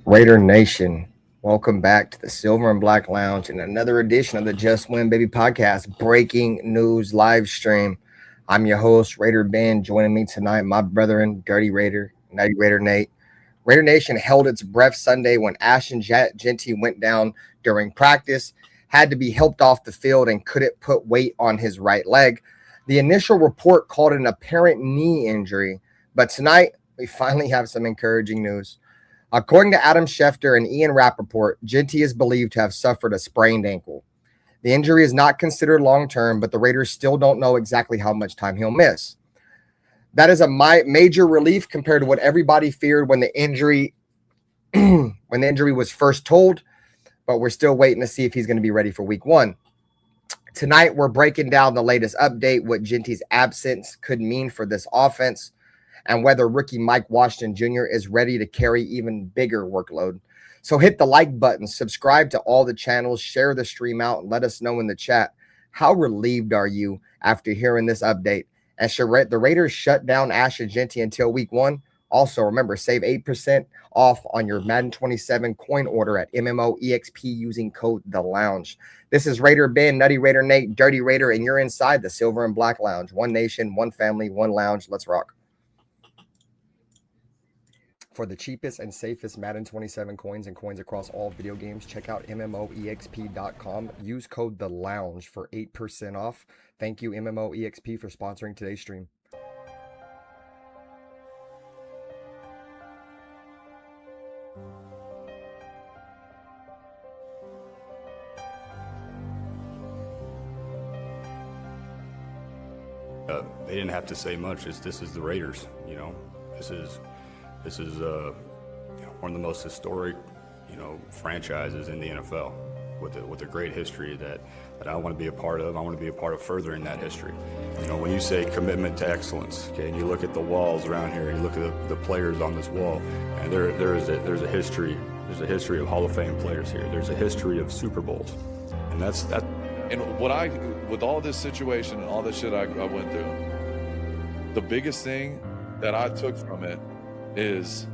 Raider Nation, welcome back to the Silver and Black Lounge and another edition of the Just Win Baby podcast breaking news live stream. I'm your host, RaiderBen. Joining me tonight, my brethren, Dyrti Raider, Nutty Raider Nate. Raider Nation held its breath Sunday when Ashton Jeanty went down during practice, had to be helped off the field, and couldn't put weight on his right leg. The initial report called it an apparent knee injury, but tonight we finally have some encouraging news. According to Adam Schefter and Ian Rappaport, Jeanty is believed to have suffered a sprained ankle. The injury is not considered long-term, but the Raiders still don't know exactly how much time he'll miss. That is a major relief compared to what everybody feared when the injury was first told, but we're still waiting to see if he's going to be ready for week one. Tonight, we're breaking down the latest update, what Jeanty's absence could mean for this offense, and whether rookie Mike Washington Jr. is ready to carry even bigger workload. So hit the like button, subscribe to all the channels, share the stream out, and let us know in the chat, how relieved are you after hearing this update? And should the Raiders shut down Ashton Jeanty until week one? Also, remember, save 8% off on your Madden 27 coin order at MMOEXP using code THELOUNGE. This is RaiderBen, Nutty Raider Nate, Dyrti Raider, and you're inside the Silver and Black Lounge. One nation, one family, one lounge. Let's rock. For the cheapest and safest Madden 27 coins and coins across all video games, check out MMOEXP.com. Use code THELOUNGE for 8% off. Thank you, MMOEXP, for sponsoring today's stream. They didn't have to say much. This is the Raiders, you know. This is one of the most historic, franchises in the NFL with a great history that I want to be a part of. I want to be a part of furthering that history. When you say commitment to excellence, okay, and you look at the walls around here, you look at the players on this wall, and there's a history. There's a history of Hall of Fame players here. There's a history of Super Bowls, and that's that. And with all this situation and all this shit I went through, the biggest thing that I took from it is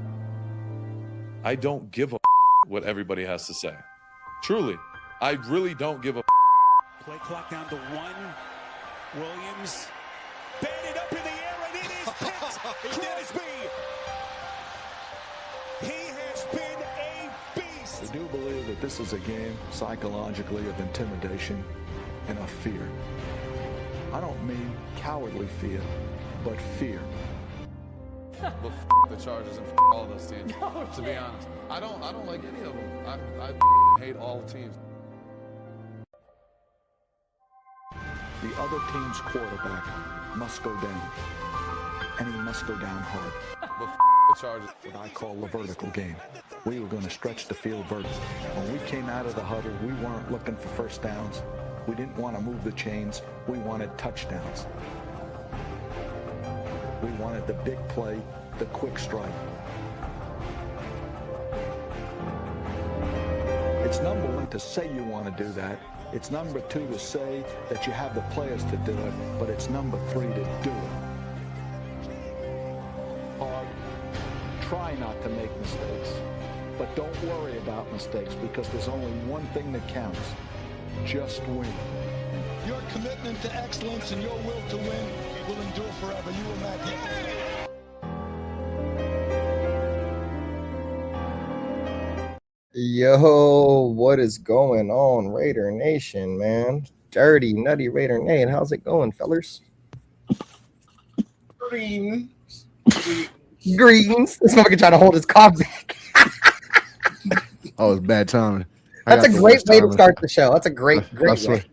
I don't give a what everybody has to say. Truly, I really don't give a. Play clock down to 1. Williams batted up in the air, and it is picked. Crosby. He has been a beast. I do believe that this is a game psychologically of intimidation and of fear. I don't mean cowardly fear, but fear. But the Chargers and all those teams. To be honest, I don't like any of them. I hate all teams. The other team's quarterback must go down, and he must go down hard. But the Chargers. What I call the vertical game. We were going to stretch the field vertically. When we came out of the huddle, we weren't looking for first downs. We didn't want to move the chains. We wanted touchdowns. We wanted the big play, the quick strike. It's number one to say you want to do that. It's number two to say that you have the players to do it, but it's number three to do it. Hard. Try not to make mistakes, but don't worry about mistakes because there's only one thing that counts. Just win. Your commitment to excellence and your will to win will endure forever. You will not get it. Yo, what is going on, Raider Nation, man? Dyrti, Nutty, Raider Nate. How's it going, fellers? Greens. Greens. This motherfucker trying to hold his cob back. Oh, it's bad timing. That's a great way to start the show. That's a great way.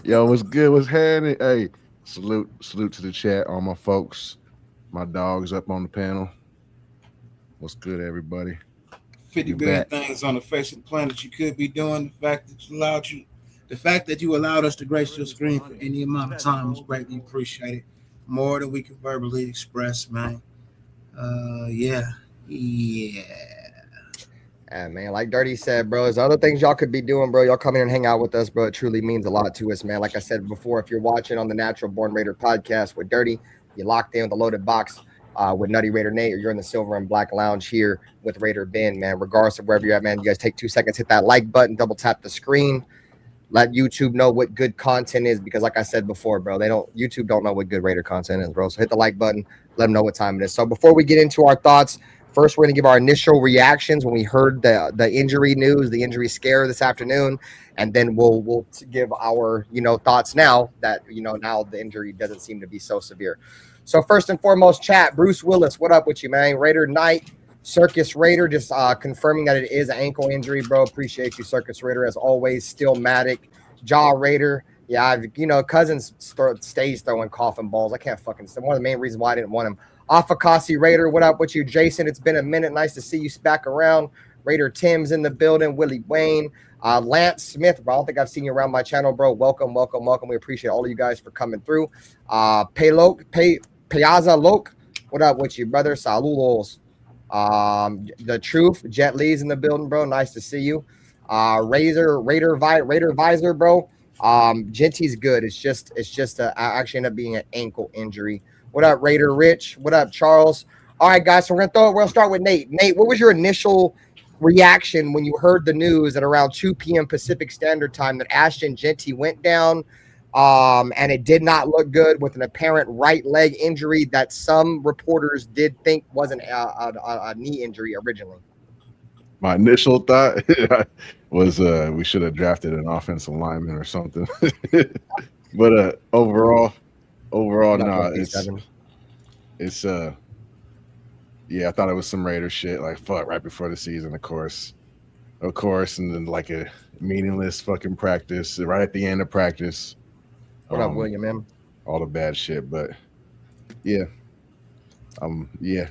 Yo, what's good? What's happening? Hey, salute to the chat, all my folks, my dogs up on the panel. What's good, everybody? 50 billion things on the face of the planet you could be doing. The fact that you allowed us to grace your screen for any amount of time was greatly appreciated. More than we can verbally express, man. Yeah. Man, like Dyrti said, bro, there's other things y'all could be doing, bro. Y'all come in and hang out with us, bro. It truly means a lot to us, man. Like I said before, if you're watching on the Natural Born Raider podcast with Dyrti, you locked in with the loaded box. with Nutty, Raider Nate, or you're in the Silver and Black Lounge here with RaiderBen, man. Regardless of wherever you're at, man, you guys take 2 seconds, hit that like button, double tap the screen. Let YouTube know what good content is, because like I said before, bro, YouTube don't know what good Raider content is, bro. So hit the like button, let them know what time it is. So before we get into our thoughts, first we're gonna give our initial reactions when we heard the injury news, the injury scare this afternoon, and then we'll give our thoughts now that now the injury doesn't seem to be so severe. So first and foremost, chat, Bruce Willis, what up with you, man? Raider Knight, Circus Raider, just confirming that it is an ankle injury, bro. Appreciate you, Circus Raider, as always. Still Matic, Jaw Raider. Yeah, Cousins stays throwing coffin balls. I can't fucking say. One of the main reasons why I didn't want him. Afakasi Raider, what up with you, Jason? It's been a minute. Nice to see you back around. Raider Tim's in the building. Willie Wayne, Lance Smith, bro. I don't think I've seen you around my channel, bro. Welcome. We appreciate all of you guys for coming through. Piazza Loke, what up with you, brother? Saludos. The Truth, Jet Lee's in the building, bro. Nice to see you. Raider Visor, bro. Jeanty's good. It's just actually end up being an ankle injury. What up, Raider Rich? What up, Charles? All right, guys. So we're gonna start with Nate. Nate, what was your initial reaction when you heard the news at around 2 p.m. Pacific Standard Time that Ashton Jeanty went down? And it did not look good, with an apparent right leg injury that some reporters did think wasn't a knee injury originally. My initial thought was we should have drafted an offensive lineman or something. But overall, no, it's yeah, I thought it was some Raider shit, like fuck, right before the season, of course, and then like a meaningless fucking practice right at the end of practice. What up, William M? All the bad shit, but yeah,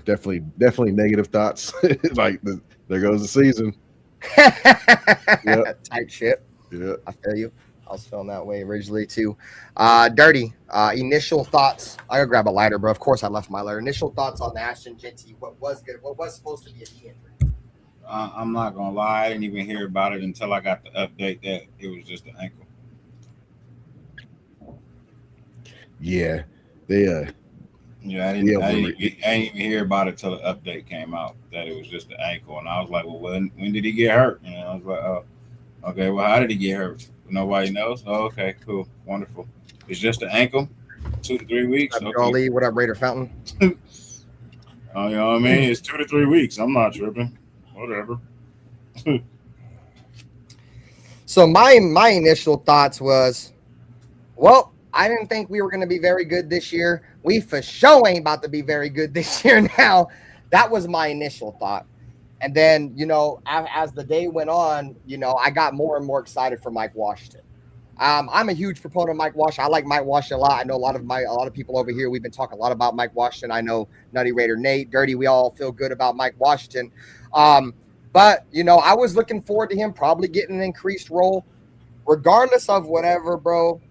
definitely negative thoughts. Like there goes the season. Yep. Type shit. Yeah, I feel you. I was feeling that way originally too. Dyrti, initial thoughts. I gotta grab a lighter, bro. Of course, I left my lighter. Initial thoughts on the Ashton Jeanty. What was good? What was supposed to be a knee injury? I'm not gonna lie. I didn't even hear about it until I got the update that it was just an ankle. Yeah, they Yeah, I didn't even hear about it till the update came out that it was just the ankle, and I was like, well, when did he get hurt? I was like, oh, okay, well, how did he get hurt? Nobody knows. Oh, okay, cool, wonderful. It's just an ankle, 2 to 3 weeks. What up, Charlie? What up, Raider Fountain? Oh, you know what I mean? It's 2 to 3 weeks. I'm not tripping. Whatever. So my initial thoughts was, well, I didn't think we were going to be very good this year. We for sure ain't about to be very good this year now. That was my initial thought. And then, as the day went on, I got more and more excited for Mike Washington. I'm a huge proponent of Mike Washington. I like Mike Washington a lot. I know a lot of people over here. We've been talking a lot about Mike Washington. I know Nutty, Raider Nate, Dyrti. We all feel good about Mike Washington. But I was looking forward to him probably getting an increased role, regardless of whatever, bro.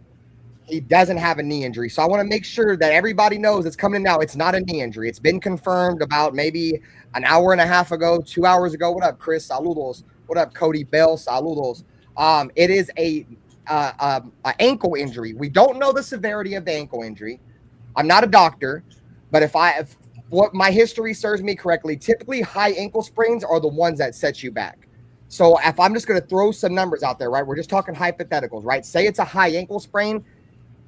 He doesn't have a knee injury. So I want to make sure that everybody knows it's coming in now. It's not a knee injury. It's been confirmed about maybe an hour and a half ago, 2 hours ago. What up, Chris? Saludos. What up, Cody Bell? Saludos. It is a ankle injury. We don't know the severity of the ankle injury. I'm not a doctor, but if what my history serves me correctly, typically high ankle sprains are the ones that set you back. So if I'm just going to throw some numbers out there, right? We're just talking hypotheticals, right? Say it's a high ankle sprain.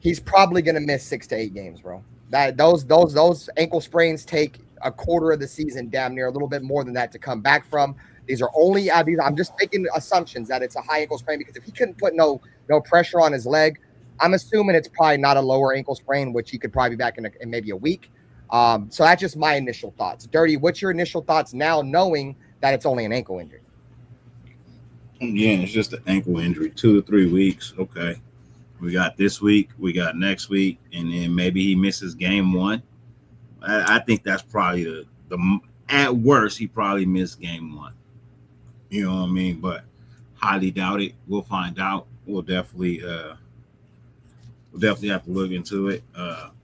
He's probably going to miss 6 to 8 games, bro. Those ankle sprains take a quarter of the season, damn near, a little bit more than that to come back from. These are only I'm just making assumptions that it's a high ankle sprain, because if he couldn't put no pressure on his leg, I'm assuming it's probably not a lower ankle sprain, which he could probably be back in maybe a week. So that's just my initial thoughts. Dyrti, what's your initial thoughts now, knowing that it's only an ankle injury? Yeah, it's just an ankle injury, 2 to 3 weeks. Okay. We got this week, we got next week, and then maybe he misses game 1. I think that's probably the at worst, he probably missed game 1. You know what I mean? But highly doubt it. We'll find out. We'll definitely have to look into it.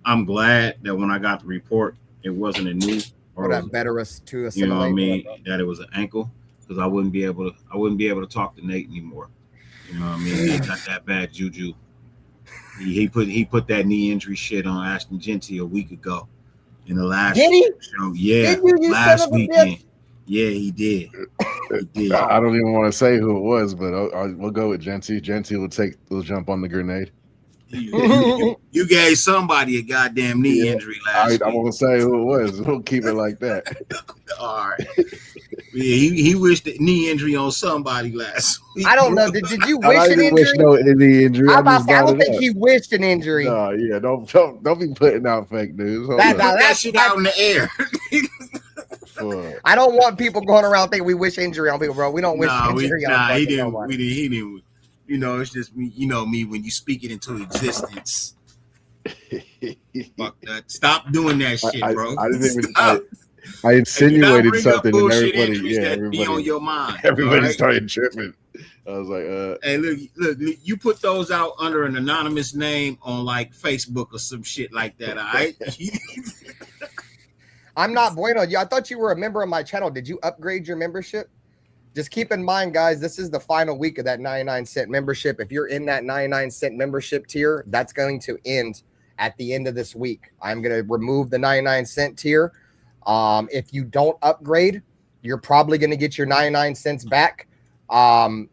I'm glad that when I got the report, it wasn't a knee or that better us to assimilate. You know what I mean? That it was an ankle, because I wouldn't be able to talk to Nate anymore. You know what I mean? He got that bad juju. He put that knee injury shit on Ashton Jeanty a week ago. in the last Did he? show. Yeah, Did you last son of a weekend. bitch? Yeah, he did. He did. I don't even want to say who it was, but we'll go with Jeanty. Jeanty will jump on the grenade. You gave somebody a goddamn knee injury last week. I won't say who it was. We'll keep it like that. All right. Yeah, he wished a knee injury on somebody last week. I don't know. Did you wish an injury? Wish no knee injury. I don't think he wished an injury. No, yeah, don't be putting out fake news. Put that shit out in the air. I don't want people going around thinking we wish injury on people, bro. We don't wish injury on he didn't. Nobody. He didn't. You know, it's just me. You know me when you speak it into existence. Fuck that. Stop doing that shit, bro. I didn't even. I insinuated something, and everybody be on your mind. Everybody started tripping. I was like, "Hey, look, you put those out under an anonymous name on like Facebook or some shit like that, all right?" I'm not bueno. I thought you were a member of my channel. Did you upgrade your membership? Just keep in mind, guys, this is the final week of that 99-cent membership. If you're in that 99-cent membership tier, that's going to end at the end of this week. I'm going to remove the 99-cent tier. If you don't upgrade, you're probably going to get your 99 cents back.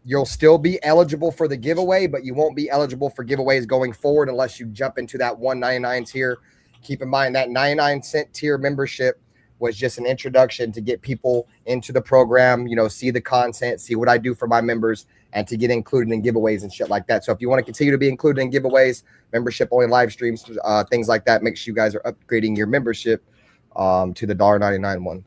You'll still be eligible for the giveaway, but you won't be eligible for giveaways going forward unless you jump into that 199 tier. Keep in mind that 99-cent tier membership was just an introduction to get people into the program, see the content, see what I do for my members, and to get included in giveaways and shit like that. So if you want to continue to be included in giveaways, membership only live streams, things like that, make sure you guys are upgrading your membership to the $1.99 one.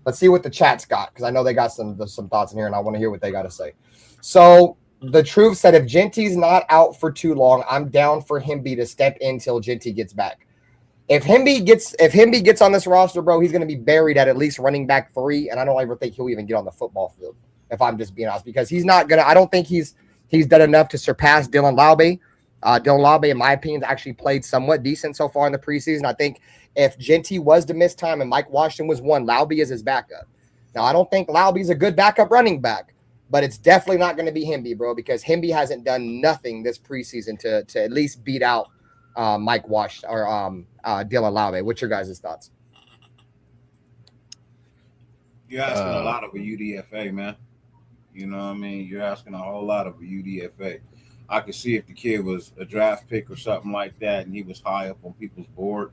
Let's see what the chat's got, because I know they got some thoughts in here, and I want to hear what they got to say. So the truth said, if Jeanty's not out for too long, I'm down for Hemby to step in till Jeanty gets back. If Hemby gets on this roster, bro, he's going to be buried at least running back 3, and I don't ever think he'll even get on the football field, if I'm just being honest, because he's not going to – I don't think he's done enough to surpass Dylan Laube. Dylan Laube, in my opinion, has actually played somewhat decent so far in the preseason. I think if Jeanty was to miss time and Mike Washington was one, Laube is his backup. Now, I don't think Laube's a good backup running back, but it's definitely not going to be Hemby, bro, because Hemby hasn't done nothing this preseason to at least beat out Mike Wash or Dylan Laube. What's your guys' thoughts? You're asking a lot of a UDFA, man. You know what I mean? You're asking a whole lot of a UDFA. I could see if the kid was a draft pick or something like that, and he was high up on people's board,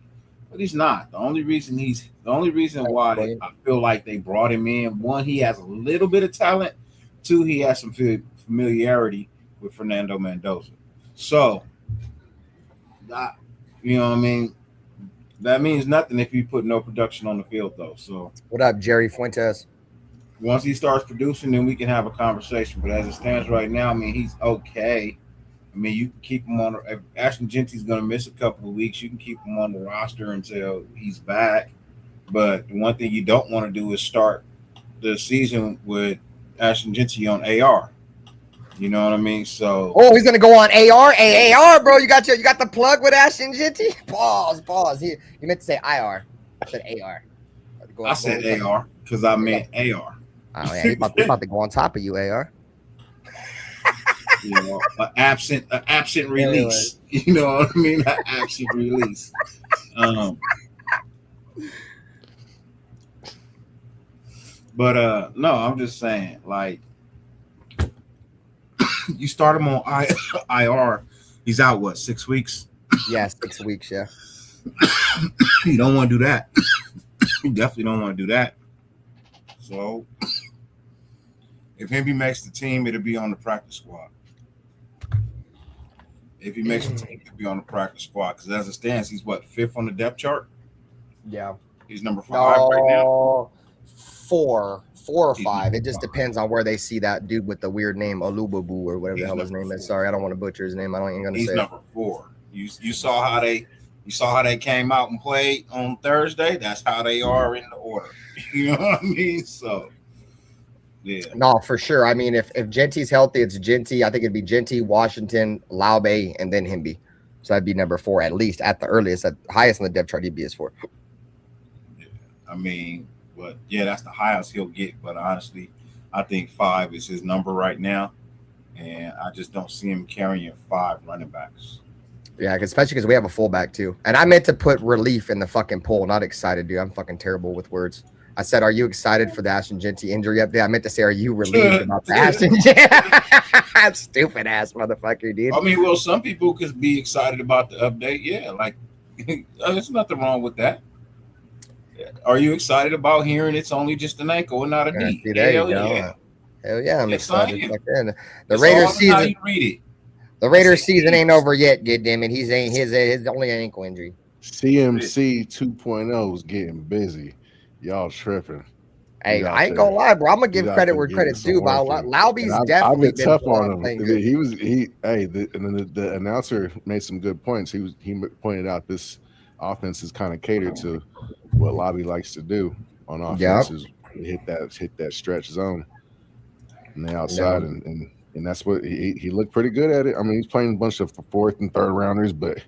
but he's not. The only reason why I feel like they brought him in, one, he has a little bit of talent. Two, he has some familiarity with Fernando Mendoza. So, you know what I mean? That means nothing if you put no production on the field, though. So, what up, Jerry Fuentes? Once he starts producing, then we can have a conversation. But as it stands right now, I mean, he's okay. I mean, you can keep him on. If Ashton Jeanty's going to miss a couple of weeks, you can keep him on the roster until he's back. But the one thing you don't want to do is start the season with Ashton Jeanty on AR. You know what I mean? So, he's gonna go on AR. Hey, AR, bro. You got the plug with Ashton Jeanty. Pause. You meant to say IR. I said AR. I said AR because I meant AR. Oh yeah, he's about to go on top of you, AR. You know, an absent release. You know what I mean? An absent release. But no, I'm just saying, like, you start him on IR, he's out, what, 6 weeks? Yeah, 6 weeks, yeah. You don't want to do that. You definitely don't want to do that. So, if Hemby makes the team, it'll be on the practice squad. If he makes the team, it'll be on the practice squad. Because as it stands, he's, what, 5th on the depth chart? Yeah. He's number 5 right now? 4 or 5. It just depends on where they see that dude with the weird name, Olubabu or whatever the hell his name is. Sorry, I don't want to butcher his name. I don't even gonna say. He's number 4. You saw how they came out and played on Thursday. That's how they are in the order. You know what I mean? So yeah. No, for sure. I mean, if Jeanty's healthy, it's Jeanty. I think it'd be Jeanty, Washington, Laube, and then Hemby. So that'd be number 4 at least at the earliest. At highest on the depth chart, he'd be his 4. Yeah, I mean. But yeah, that's the highest he'll get. But honestly, I think 5 is his number right now, and I just don't see him carrying 5 running backs. Yeah, especially because we have a fullback too. And I meant to put relief in the fucking poll, not excited, dude. I'm fucking terrible with words. I said, are you excited for the Ashton Jeanty injury update? I meant to say, are you relieved about the Ashton Jeanty? Stupid ass motherfucker, dude. I mean, well, some people could be excited about the update. Yeah, like there's nothing wrong with that. Are you excited about hearing it's only just an ankle and not a knee? See, there you go. Yeah. Hell yeah, I'm Yes, excited. I am. The It's Raiders all in how season. you read it. The Raiders That's it. season ain't over yet, goddamn it. His only an ankle injury. CMC 2.0 is getting busy. Y'all tripping. Hey, I ain't gonna lie, bro. I'm gonna give credit where credit's due. But Lauby's definitely I've been tough on him playing because good. and then the announcer made some good points. He pointed out this offense is kind of catered to what Lobby likes to do on offenses. Hit that stretch zone and the outside, and that's what he looked pretty good at it. I mean, he's playing a bunch of fourth and third rounders, but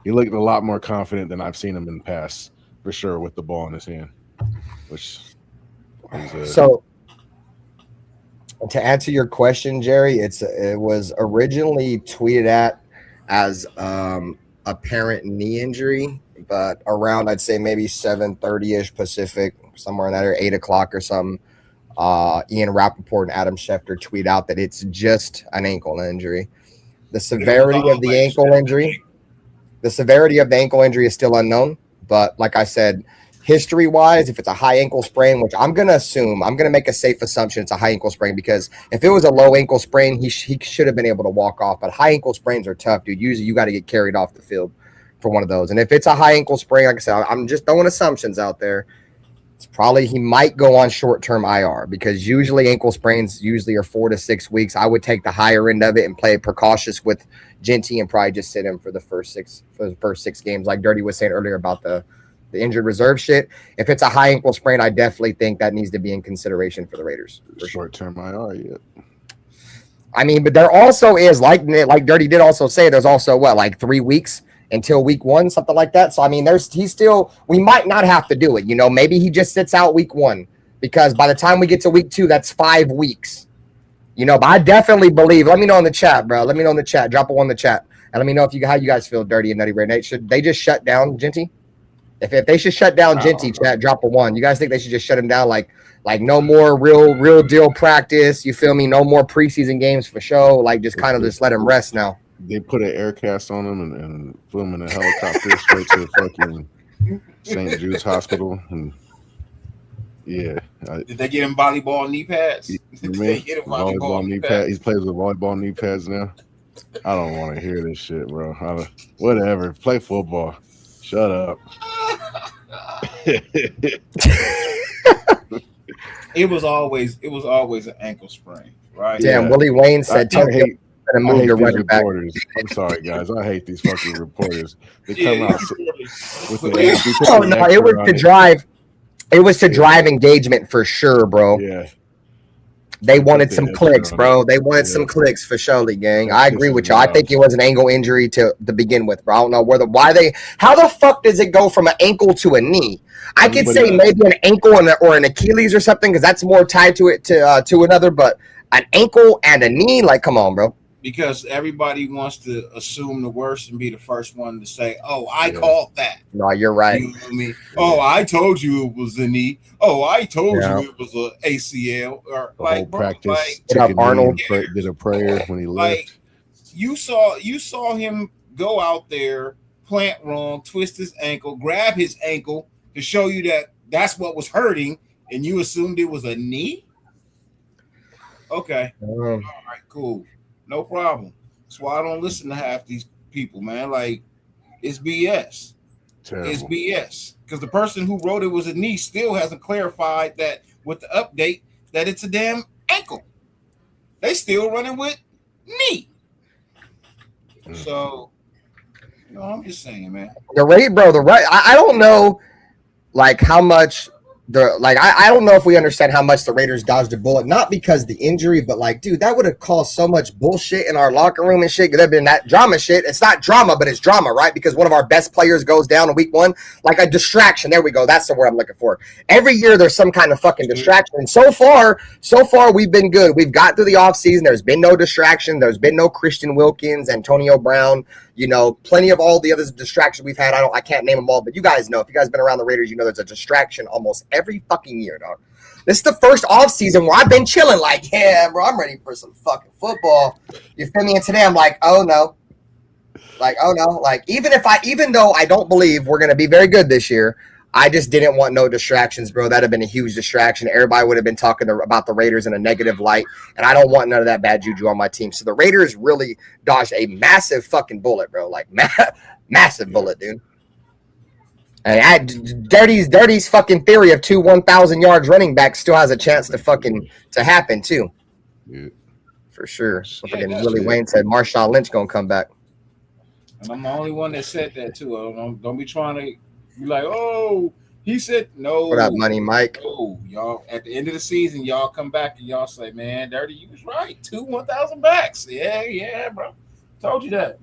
he looked a lot more confident than I've seen him in the past, for sure, with the ball in his hand. Which is, so to answer your question, Jerry, it was originally tweeted at as apparent knee injury, but around I'd say maybe 7:30ish Pacific, somewhere in that area, 8 o'clock or something. Ian Rappaport and Adam Schefter tweet out that it's just an ankle injury. The severity of the ankle injury is still unknown. But like I said, history-wise, if it's a high ankle sprain, which I'm going to make a safe assumption it's a high ankle sprain, because if it was a low ankle sprain, he should have been able to walk off. But high ankle sprains are tough, dude. Usually you got to get carried off the field for one of those. And if it's a high ankle sprain, like I said, I'm just throwing assumptions out there. It's probably he might go on short-term IR, because usually ankle sprains are 4 to 6 weeks. I would take the higher end of it and play precautious with Jeanty and probably just sit him for the first six games, like Dyrti was saying earlier about the injured reserve shit. If it's a high ankle sprain, I definitely think that needs to be in consideration for the Raiders. Short-term IR, yeah. I mean, but there also is, like Dyrti did also say, there's also like 3 weeks until week 1, something like that. So I mean, we might not have to do it. Maybe he just sits out week 1, because by the time we get to week 2, that's 5 weeks. But I definitely believe. Let me know in the chat, bro. Let me know in the chat. Drop a 1 in the chat, and let me know how you guys feel, Dyrti and Nutty right now. Should they just shut down Jeanty? If they should shut down Jeanty, chat, drop a 1. You guys think they should just shut him down, like no more real deal practice? You feel me? No more preseason games for show. Like just kind of just let him rest now. They put an air cast on him and flew him in a helicopter straight to the fucking St. Jude's Hospital. And yeah, did they get him volleyball knee pads? They get him volleyball knee pads. He plays with volleyball knee pads now. I don't want to hear this shit, bro. Whatever. Play football. Shut up. It was always an ankle sprain, right? Damn, yeah. Willie Wayne said, I hate reporters. I'm sorry, guys. I hate these fucking reporters. They come out with the oh no, it was to drive. It was to drive engagement for sure, bro. Yeah. They wanted some clicks, bro. They wanted some clicks for surely, gang. I agree with you. I think it was an ankle injury to begin with, bro. I don't know how the fuck does it go from an ankle to a knee? I could say maybe an ankle or an Achilles or something, because that's more tied to it to another, but an ankle and a knee, like, come on, bro. Because everybody wants to assume the worst and be the first one to say, "Oh, I called that." No, you're right. You know what I mean? Oh, I told you it was a knee. Oh, I told you it was a ACL. Or the whole practice. Arnold did a prayer when he left. Like you saw him go out there, plant wrong, twist his ankle, grab his ankle to show you that that's what was hurting, and you assumed it was a knee. Okay, all right, cool. No problem. That's why I don't listen to half these people, man. Like, it's BS. Terrible. It's BS. Because the person who wrote it was a knee still hasn't clarified that with the update that it's a damn ankle. They still running with knee. So, I'm just saying, man. I don't know, like, how much I don't know if we understand how much the Raiders dodged a bullet, not because the injury, but like, dude, that would have caused so much bullshit in our locker room and shit. Could have been that drama shit. It's not drama, but it's drama, right? Because one of our best players goes down in week 1, like a distraction. There we go. That's the word I'm looking for. Every year there's some kind of fucking distraction. And so far we've been good. We've got through the offseason. There's been no distraction. There's been no Christian Wilkins, Antonio Brown, plenty of all the other distractions we've had. I can't name them all, but you guys know. If you guys been around the Raiders, there's a distraction almost every fucking year, dog. This is the first offseason where I've been chilling like, yeah, bro, I'm ready for some fucking football. You feel me? And today I'm like, oh no. Like, oh no. Like, even though I don't believe we're going to be very good this year, I just didn't want no distractions, bro. That'd have been a huge distraction. Everybody would have been talking about the Raiders in a negative light, and I don't want none of that bad juju on my team. So the Raiders really dodged a massive fucking bullet, bro. Like, massive bullet, dude. And Dyrti's fucking theory of 2 1,000 yards running backs still has a chance to happen too. Yeah. For sure. Fucking Willie Wayne said Marshawn Lynch gonna come back. And I'm the only one that said that too. Don't be trying to be like, oh, he said no. What up, Money Mike? Oh, y'all at the end of the season, y'all come back and y'all say, man, Dyrti, you was right. 2 1,000 backs. Yeah, bro. Told you that.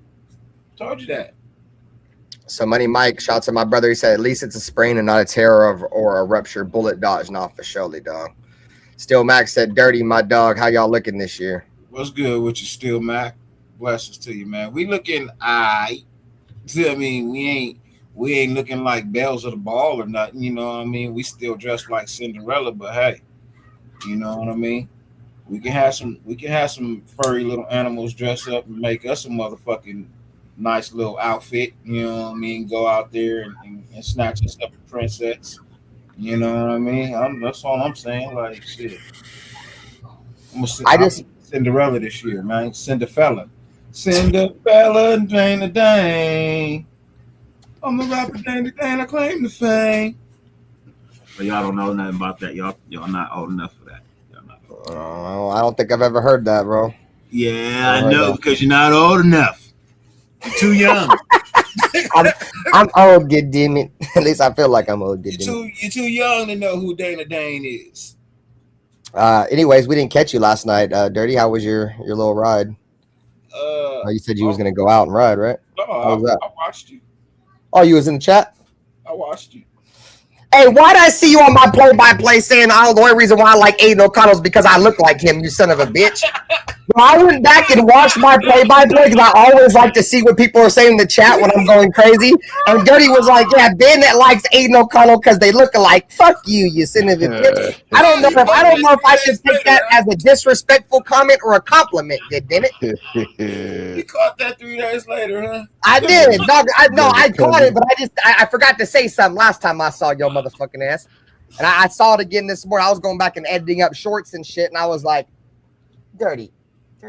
So Money Mike, shout out to my brother. He said at least it's a sprain and not a tear or a rupture bullet dodge. Not for surely, dog. Still Max said, Dyrti, my dog. How y'all looking this year? What's good with you, Still Mac? Blessings to you, man. We looking I mean, we ain't looking like bells of the ball or nothing, you know what I mean? We still dressed like Cinderella, but hey, you know what I mean? We can have some furry little animals dress up and make us a motherfucking nice little outfit, you know what I mean? Go out there and snatch us up a princess. You know what I mean? That's all I'm saying. Like shit. I'm Cinderella this year, man. Cinderella, dang the dang. I'm the rapper, dang the dang. I claim the fame. But y'all don't know nothing about that. Y'all not old enough for that. I don't think I've ever heard that, bro. Yeah, I know because you're not old enough. You're too young. I'm old, good damn it. At least I feel like I'm old, good damn it. You're too young to know who Dana Dane is. Anyways, we didn't catch you last night. Dyrti, how was your little ride? You said you was gonna go out and ride, right? No, I watched you. Oh, you was in the chat? I watched you. Hey, why'd I see you on my play-by-play saying the only reason why I like Aiden O'Connell is because I look like him, you son of a bitch? Bro, I went back and watched my play-by-play because I always like to see what people are saying in the chat when I'm going crazy. And Dyrti was like, yeah, Ben that likes Aiden O'Connell because they look alike. Fuck you son of a bitch. I don't know if I should take that as a disrespectful comment or a compliment, good damn it. You caught that 3 days later, huh? I did, dog. I caught it, but I forgot to say something last time I saw your motherfucking ass. And I saw it again this morning. I was going back and editing up shorts and shit, and I was like, Dyrti.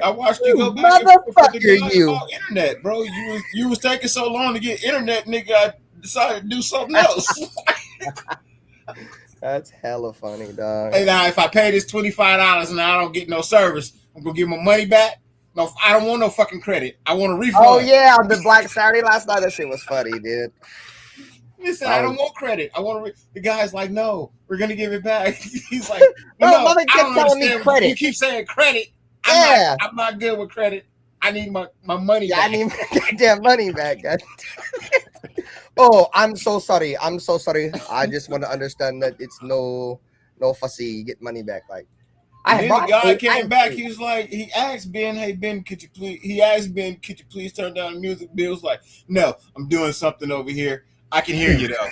I watched you go back motherfucker, you internet, bro. You was taking so long to get internet, nigga. I decided to do something else. That's hella funny, dog. Hey, now if I pay this $25 and I don't get no service, I'm gonna get my money back. No, I don't want no fucking credit. I want a refund. Oh yeah, on the Black Saturday last night, that shit was funny, dude. Listen, I don't want credit. I want the guy's like, no, we're gonna give it back. He's like, no, no, mother kept telling me credit. You keep saying credit. I'm not good with credit. I need my money back. I need my goddamn money back, guys. Oh, I'm so sorry. I just want to understand that it's no fussy. You get money back. Like, the guy came back. He was like, he asked Ben, hey Ben, could you please turn down the music? Ben was like, no, I'm doing something over here. I can hear you though.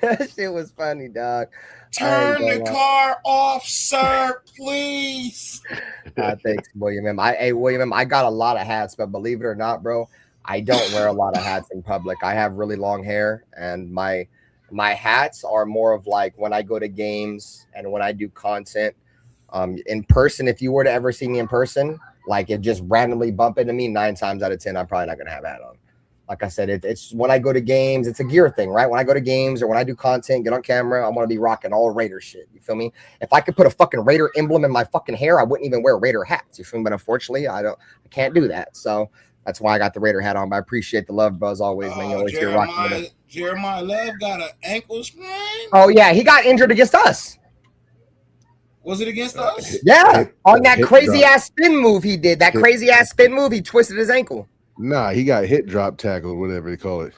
That shit was funny, dog. Turn the car off, sir, please. Thanks, William M. William M, I got a lot of hats, but believe it or not, bro, I don't wear a lot of hats in public. I have really long hair, and my hats are more of like when I go to games and when I do content. In person, if you were to ever see me in person, like if just randomly bump into me, 9 times out of 10, I'm probably not gonna have a hat on. Like I said, it's when I go to games, it's a gear thing, right? When I go to games or when I do content, get on camera, I want to be rocking all Raider shit. You feel me? If I could put a fucking Raider emblem in my fucking hair, I wouldn't even wear Raider hats. You feel me? But unfortunately, I can't do that. So that's why I got the Raider hat on. But I appreciate the love, Buzz, always, man. You always hear rocking. Jeremiah Love got an ankle sprain. Oh yeah, he got injured against us. Was it against us? Yeah, on that crazy ass spin move he did. That crazy ass spin move, he twisted his ankle. Nah, he got hit drop tackle, whatever they call it.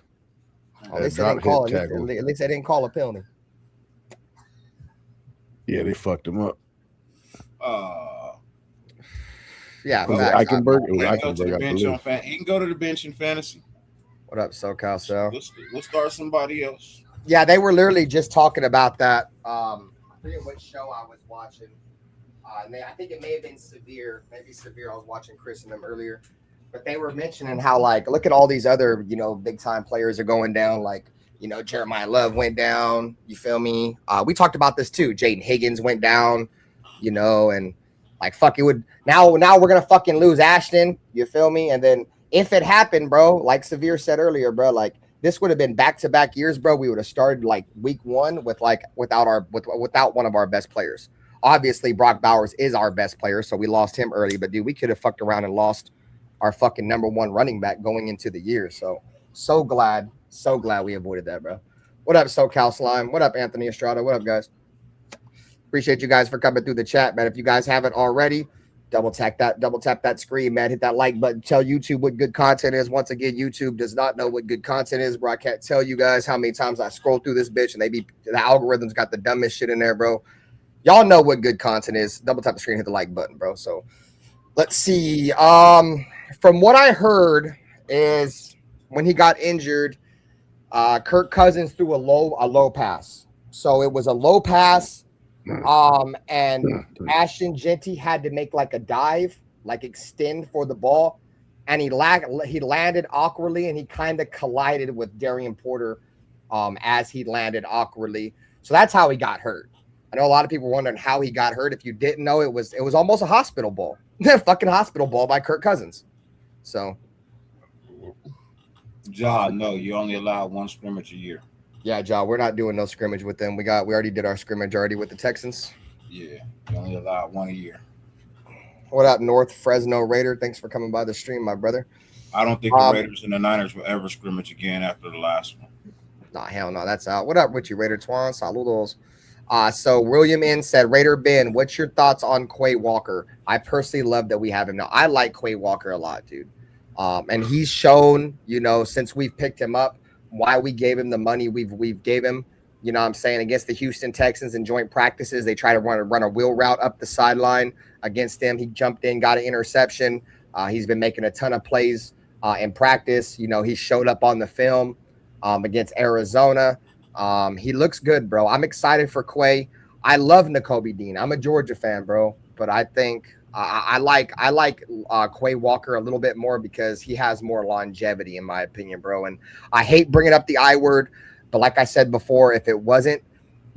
At least they didn't call it. At least they didn't call a penalty. Yeah, they fucked him up. Yeah, Was it facts. Eichenberg? It was He can go to Eichenberg, the I bench believe. he can go to the bench in fantasy. What up, SoCal Cell? We'll start somebody else. Yeah, they were literally just talking about that. I forget what show I was watching. And I think it may have been Severe. Maybe Severe. I was watching Chris and them earlier. But they were mentioning how, like, look at all these other, big time players are going down. Like, Jeremiah Love went down. You feel me? We talked about this too. Jaden Higgins went down, and like, fuck, it would now we're going to fucking lose Ashton. You feel me? And then if it happened, bro, like Severe said earlier, bro, like, this would have been back-to-back years, bro. We would have started like week 1 with without one of our best players. Obviously, Brock Bowers is our best player, so we lost him early. But dude, we could have fucked around and lost our fucking number 1 running back going into the year. So glad we avoided that, bro. What up, SoCal Slime? What up, Anthony Estrada? What up, guys? Appreciate you guys for coming through the chat, man. If you guys haven't already, double tap that screen, man. Hit that like button. Tell YouTube what good content is. Once again, YouTube does not know what good content is, bro. I can't tell you guys how many times I scroll through this bitch and the algorithm's got the dumbest shit in there, bro. Y'all know what good content is. Double tap the screen, hit the like button, bro. So let's see. From what I heard is when he got injured, Kirk Cousins threw a low pass. So it was a low pass. And Ashton Jeanty had to make like a dive, like extend for the ball, and he landed awkwardly, and he kind of collided with Darian Porter as he landed awkwardly. So that's how he got hurt. I know a lot of people wondering how he got hurt. If you didn't know, it was almost a hospital ball, fucking hospital ball by Kirk Cousins. So, John, no, you only allow 1 scrimmage a year. Yeah, John, we're not doing no scrimmage with them. We already did our scrimmage already with the Texans. Yeah, you only allow 1 a year. What up, North Fresno Raider? Thanks for coming by the stream, my brother. I don't think the Raiders and the Niners will ever scrimmage again after the last one. Nah, hell no, that's out. What up with you, Raider Twan? Saludos. So William N said, RaiderBen, what's your thoughts on Quay Walker? I personally love that we have him now. I like Quay Walker a lot, dude. And he's shown, since we've picked him up, why we gave him the money we've gave him. You know what I'm saying? Against the Houston Texans in joint practices, they try to run a wheel route up the sideline against them. He jumped in, got an interception. He's been making a ton of plays in practice. He showed up on the film against Arizona. He looks good, bro. I'm excited for Quay. I love Nakobe Dean. I'm a Georgia fan, bro. But I think I like Quay Walker a little bit more because he has more longevity, in my opinion, bro. And I hate bringing up the I word, but like I said before, if it wasn't,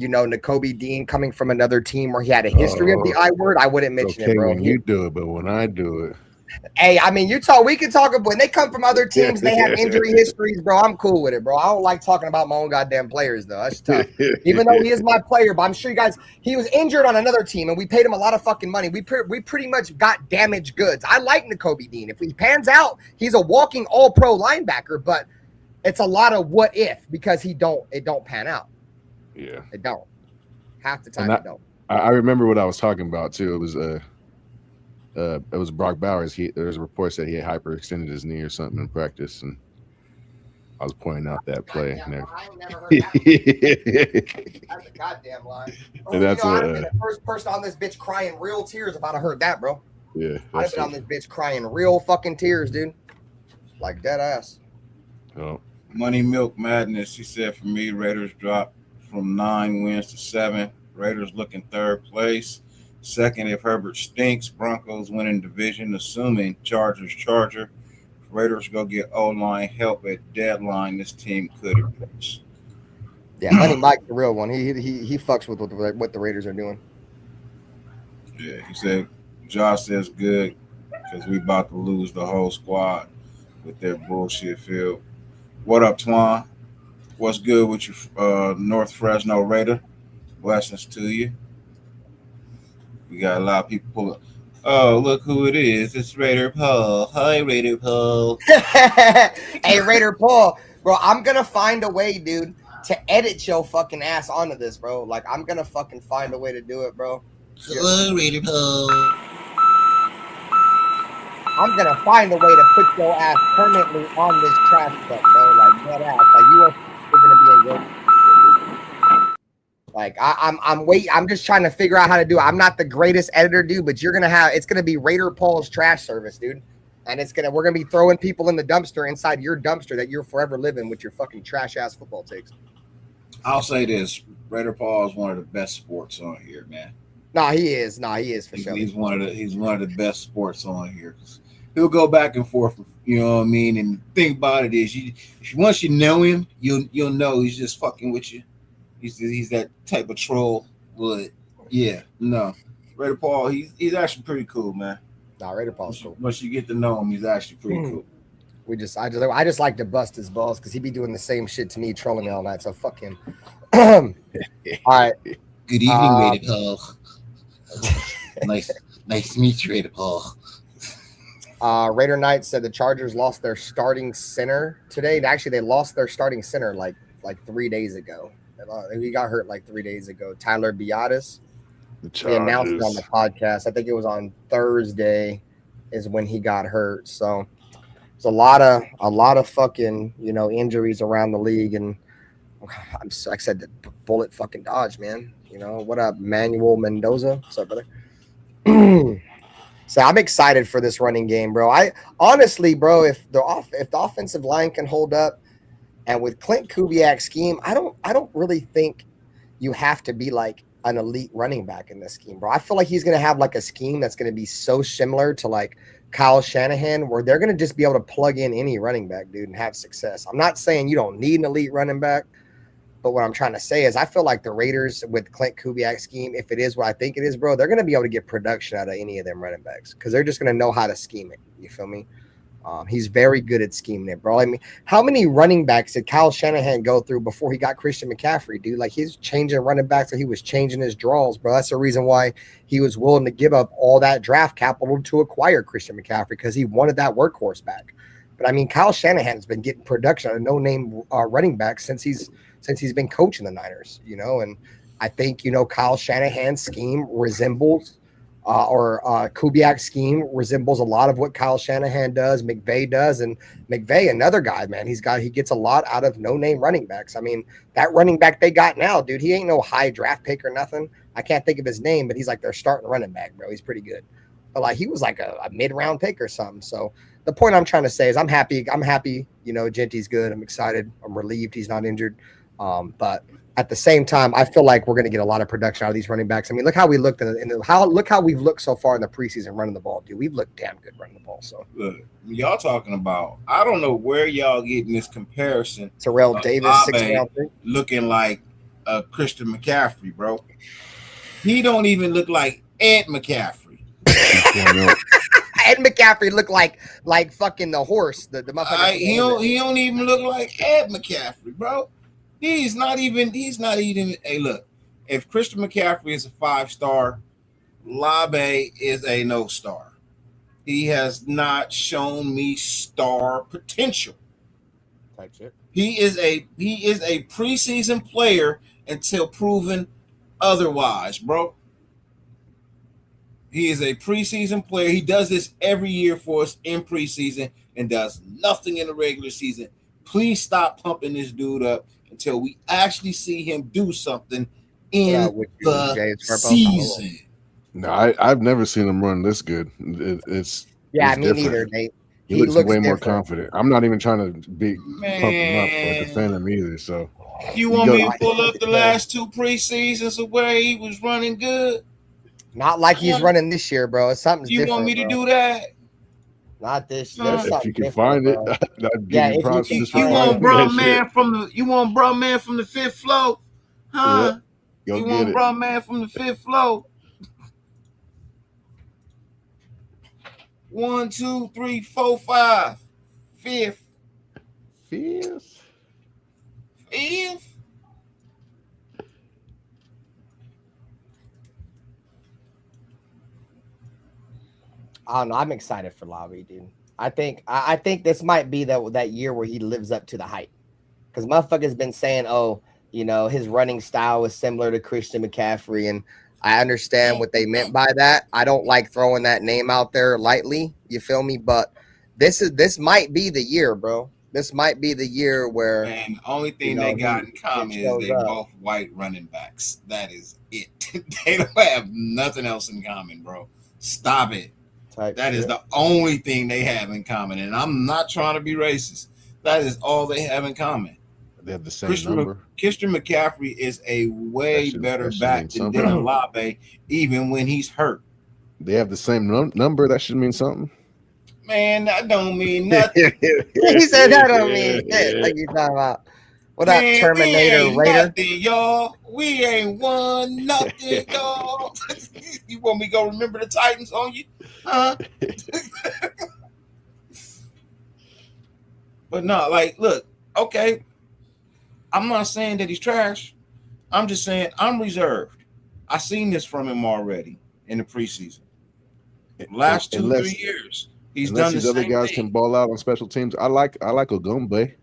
Nakobe Dean coming from another team where he had a history of the I word, I wouldn't mention it, bro. When you do it, but when I do it. Hey, I mean, we can talk about when they come from other teams, they have injury histories, bro. I'm cool with it, bro. I don't like talking about my own goddamn players, though. That's tough. Even though he is my player, but I'm sure you guys, he was injured on another team, and we paid him a lot of fucking money. We pretty much got damaged goods. I like Nakobe Dean. If he pans out, he's a walking all-pro linebacker, but it's a lot of what if because it don't pan out. Yeah. It don't. Half the time it don't. I remember what I was talking about, too. It was Brock Bowers. There's a report that he had hyperextended his knee or something in practice, and I was pointing out that play. I ain't never heard that. That's a goddamn lie. And that's I'd have been the first person on this bitch crying real tears if I'd have heard that, bro. Yeah, I'd have been on this bitch crying real fucking tears, dude. Like dead ass. Oh. Money Milk Madness. He said for me, Raiders dropped from 9 wins to 7. Raiders looking 3rd place. Second, if Herbert stinks, Broncos winning division, assuming Chargers Charger. If Raiders go get O-line help at deadline, this team could impress. Yeah, Money Mike, the real one. He fucks with what the Raiders are doing. Yeah, he said, Josh says good because we about to lose the whole squad with their bullshit field. What up, Twan? What's good with you, North Fresno Raider? Blessings to you. We got a lot of people pulling. Oh, look who it is. It's Raider Paul. Hi, Raider Paul. Hey, Raider Paul. Bro, I'm going to find a way, dude, to edit your fucking ass onto this, bro. Like, I'm going to fucking find a way to do it, bro. Hello, Raider Paul. I'm going to find a way to put your ass permanently on this trash truck, bro. Like, dead ass. Like, you are going to be in your... Like I'm waiting. I'm just trying to figure out how to do it. I'm not the greatest editor, dude, but it's gonna be Raider Paul's trash service, dude. And we're gonna be throwing people in the dumpster inside your dumpster that you're forever living with your fucking trash ass football takes. I'll say this: Raider Paul is one of the best sports on here, man. Nah, he is for sure. He's one of the best sports on here. He'll go back and forth, you know what I mean. And the thing about it is, once you know him, you'll know he's just fucking with you. He's that type of troll. But yeah, no, Raider Paul, he's actually pretty cool, man. Nah, Raider Paul's cool. Once you get to know him, he's actually pretty cool. I just like to bust his balls because he be doing the same shit to me, trolling me all night. So fuck him. All right. Good evening, Raider Paul. nice to meet you, Raider Paul. Raider Knight said the Chargers lost their starting center today. Actually, they lost their starting center like 3 days ago. He got hurt like 3 days ago. Tyler Biadasz. They announced it on the podcast. I think it was on Thursday is when he got hurt. So there's a lot of fucking, injuries around the league. And like I said, the bullet fucking dodge, man. What up, Manuel Mendoza? What's up, brother? So I'm excited for this running game, bro. I honestly, bro, if the offensive line can hold up, and with Clint Kubiak's scheme, I don't really think you have to be like an elite running back in this scheme, bro. I feel like he's gonna have like a scheme that's gonna be so similar to like Kyle Shanahan, where they're gonna just be able to plug in any running back, dude, and have success. I'm not saying you don't need an elite running back, but what I'm trying to say is I feel like the Raiders with Clint Kubiak's scheme, if it is what I think it is, bro, they're gonna be able to get production out of any of them running backs because they're just gonna know how to scheme it. You feel me? He's very good at scheming it, bro. I mean, how many running backs did Kyle Shanahan go through before he got Christian McCaffrey, dude? Like, he's changing running backs, so he was changing his draws, bro. That's the reason why he was willing to give up all that draft capital to acquire Christian McCaffrey, because he wanted that workhorse back. But I mean, Kyle Shanahan's been getting production out of no-name running backs since he's been coaching the Niners, and I think, Kyle Shanahan's scheme resembles Kubiak's scheme resembles a lot of what Kyle Shanahan does, McVay does, and McVay, another guy, man, he gets a lot out of no-name running backs. I mean, that running back they got now, dude, he ain't no high draft pick or nothing. I can't think of his name, but he's like their starting running back, bro. He's pretty good. But like, he was like a mid-round pick or something. So the point I'm trying to say is I'm happy, Jeanty's good. I'm excited. I'm relieved he's not injured. But at the same time, I feel like we're going to get a lot of production out of these running backs. I mean, look how we looked look how we've looked so far in the preseason running the ball, dude. We've looked damn good running the ball. So look, y'all talking about, I don't know where y'all getting this comparison. Terrell Davis, 6-round pick, looking like Christian McCaffrey, bro. He don't even look like Ed McCaffrey. Ed McCaffrey looked like fucking the horse. The motherfucker. He don't even look like Ed McCaffrey, bro. He's not even. Hey, look. If Christian McCaffrey is a 5-star, Labe is a no-star. He has not shown me star potential. Type shit. He is a preseason player until proven otherwise, bro. He is a preseason player. He does this every year for us in preseason and does nothing in the regular season. Please stop pumping this dude up until we actually see him do something in the season. No, I've never seen him run this good. It's me neither, Nate. He looks way more confident. I'm not even trying to pump him up or defend him either. So you want me to pull up the last 2 preseasons of where he was running good? Not like he's running this year, bro. Something's different. You want me to do that? Not this year. If you can find it, I'd give you props. You want bro man from the 5th floor? Huh? Yeah. You want bro man from the 5th floor? 1, 2, 3, 4, 5. 5th. I don't know. I'm excited for Lowry, dude. I think this might be that year where he lives up to the hype, because motherfucker's been saying, his running style is similar to Christian McCaffrey, and I understand what they meant by that. I don't like throwing that name out there lightly. You feel me? But this might be the year, bro. This might be the year where. And the only thing they got in common is they both white running backs. That is it. They don't have nothing else in common, bro. Stop it. That is the only thing they have in common. And I'm not trying to be racist. That is all they have in common. They have the same number. Christian McCaffrey is a way better back than Dylan Labe, even when he's hurt. They have the same number. That should mean something. Man, that don't mean nothing. He said that don't mean shit. Like you talking about. What up, Terminator Raider? Nothing, y'all. We ain't won nothing, y'all. You want me to go remember the Titans on you? Huh? But no, like, look, okay. I'm not saying that he's trash. I'm just saying I'm reserved. I seen this from him already in the preseason. Last 2-3 years. He's done the these other guys can ball out on special teams. I like Ogumbe.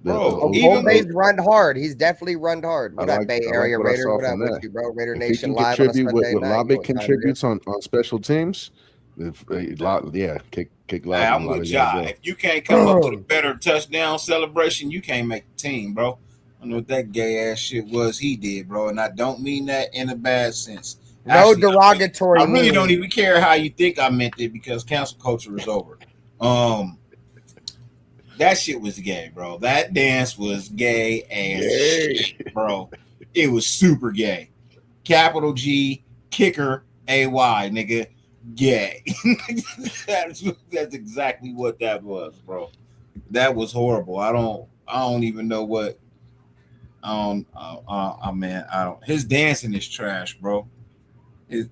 Bro, Ogumbe's run hard. He's definitely run hard. What up, Bay Area Raider? What up with you, bro? Raider Nation live on a Sunday night. Labe contributes on special teams. Kick loud. I'm with Ja. If you can't come up with a better touchdown celebration, you can't make the team, bro. I don't know what that gay ass shit was he did, bro, and I don't mean that in a bad sense. No derogatory. I really don't even care how you think I meant it because cancel culture is over. That shit was gay, bro. That dance was gay as shit, bro. It was super gay. Capital G, kicker, AY, nigga, gay. That's exactly what that was, bro. That was horrible. I don't even know what. His dancing is trash, bro.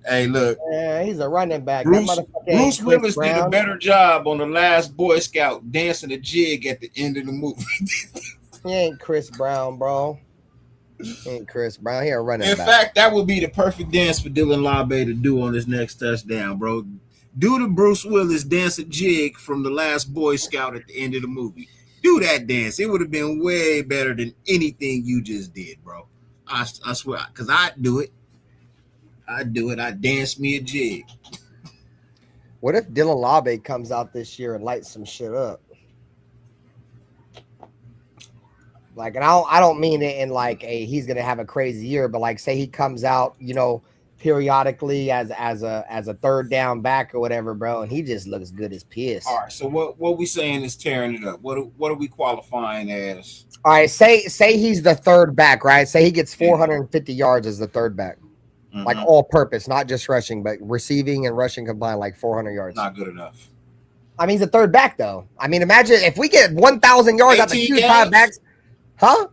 Hey, look. Yeah, he's a running back. Bruce Willis did a better job on the last Boy Scout dancing a jig at the end of the movie. He ain't Chris Brown, bro. He ain't Chris Brown. He a running back. In fact, that would be the perfect dance for Dylan Labe to do on his next touchdown, bro. Do the Bruce Willis dance a jig from the last Boy Scout at the end of the movie. Do that dance. It would have been way better than anything you just did, bro. I swear, because I'd do it. I'd dance me a jig. What if Dylan Labe comes out this year and lights some shit up? Like, and I don't mean it in like he's gonna have a crazy year, but like say he comes out, periodically as a third down back or whatever, bro, and he just looks good as piss. All right, so what we saying is tearing it up. What are we qualifying as? All right, say he's the third back, right? Say he gets 450 yards as the third back. Mm-hmm. Like all purpose, not just rushing, but receiving and rushing combined, like 400 yards. Not good enough. I mean, he's a third back, though. I mean, imagine if we get 1,000 yards out the 2 backs. Huh?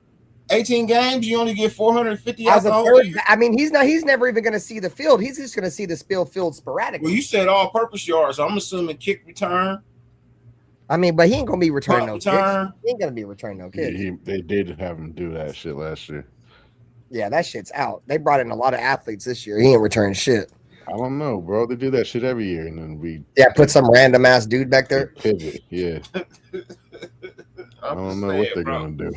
18 games, you only get 450 yards. As a third, I mean, he's never even going to see the field. He's just going to see the field sporadically. Well, you said all-purpose yards. So I'm assuming kick return. I mean, but he ain't going to be returning no kicks. He ain't going to be returning no kicks. They did have him do that shit last year. Yeah, that shit's out. They brought in a lot of athletes this year. He ain't returning shit. I don't know, bro. They do that shit every year, and then put some random ass dude back there. Pivot, yeah. I don't know what they're gonna do.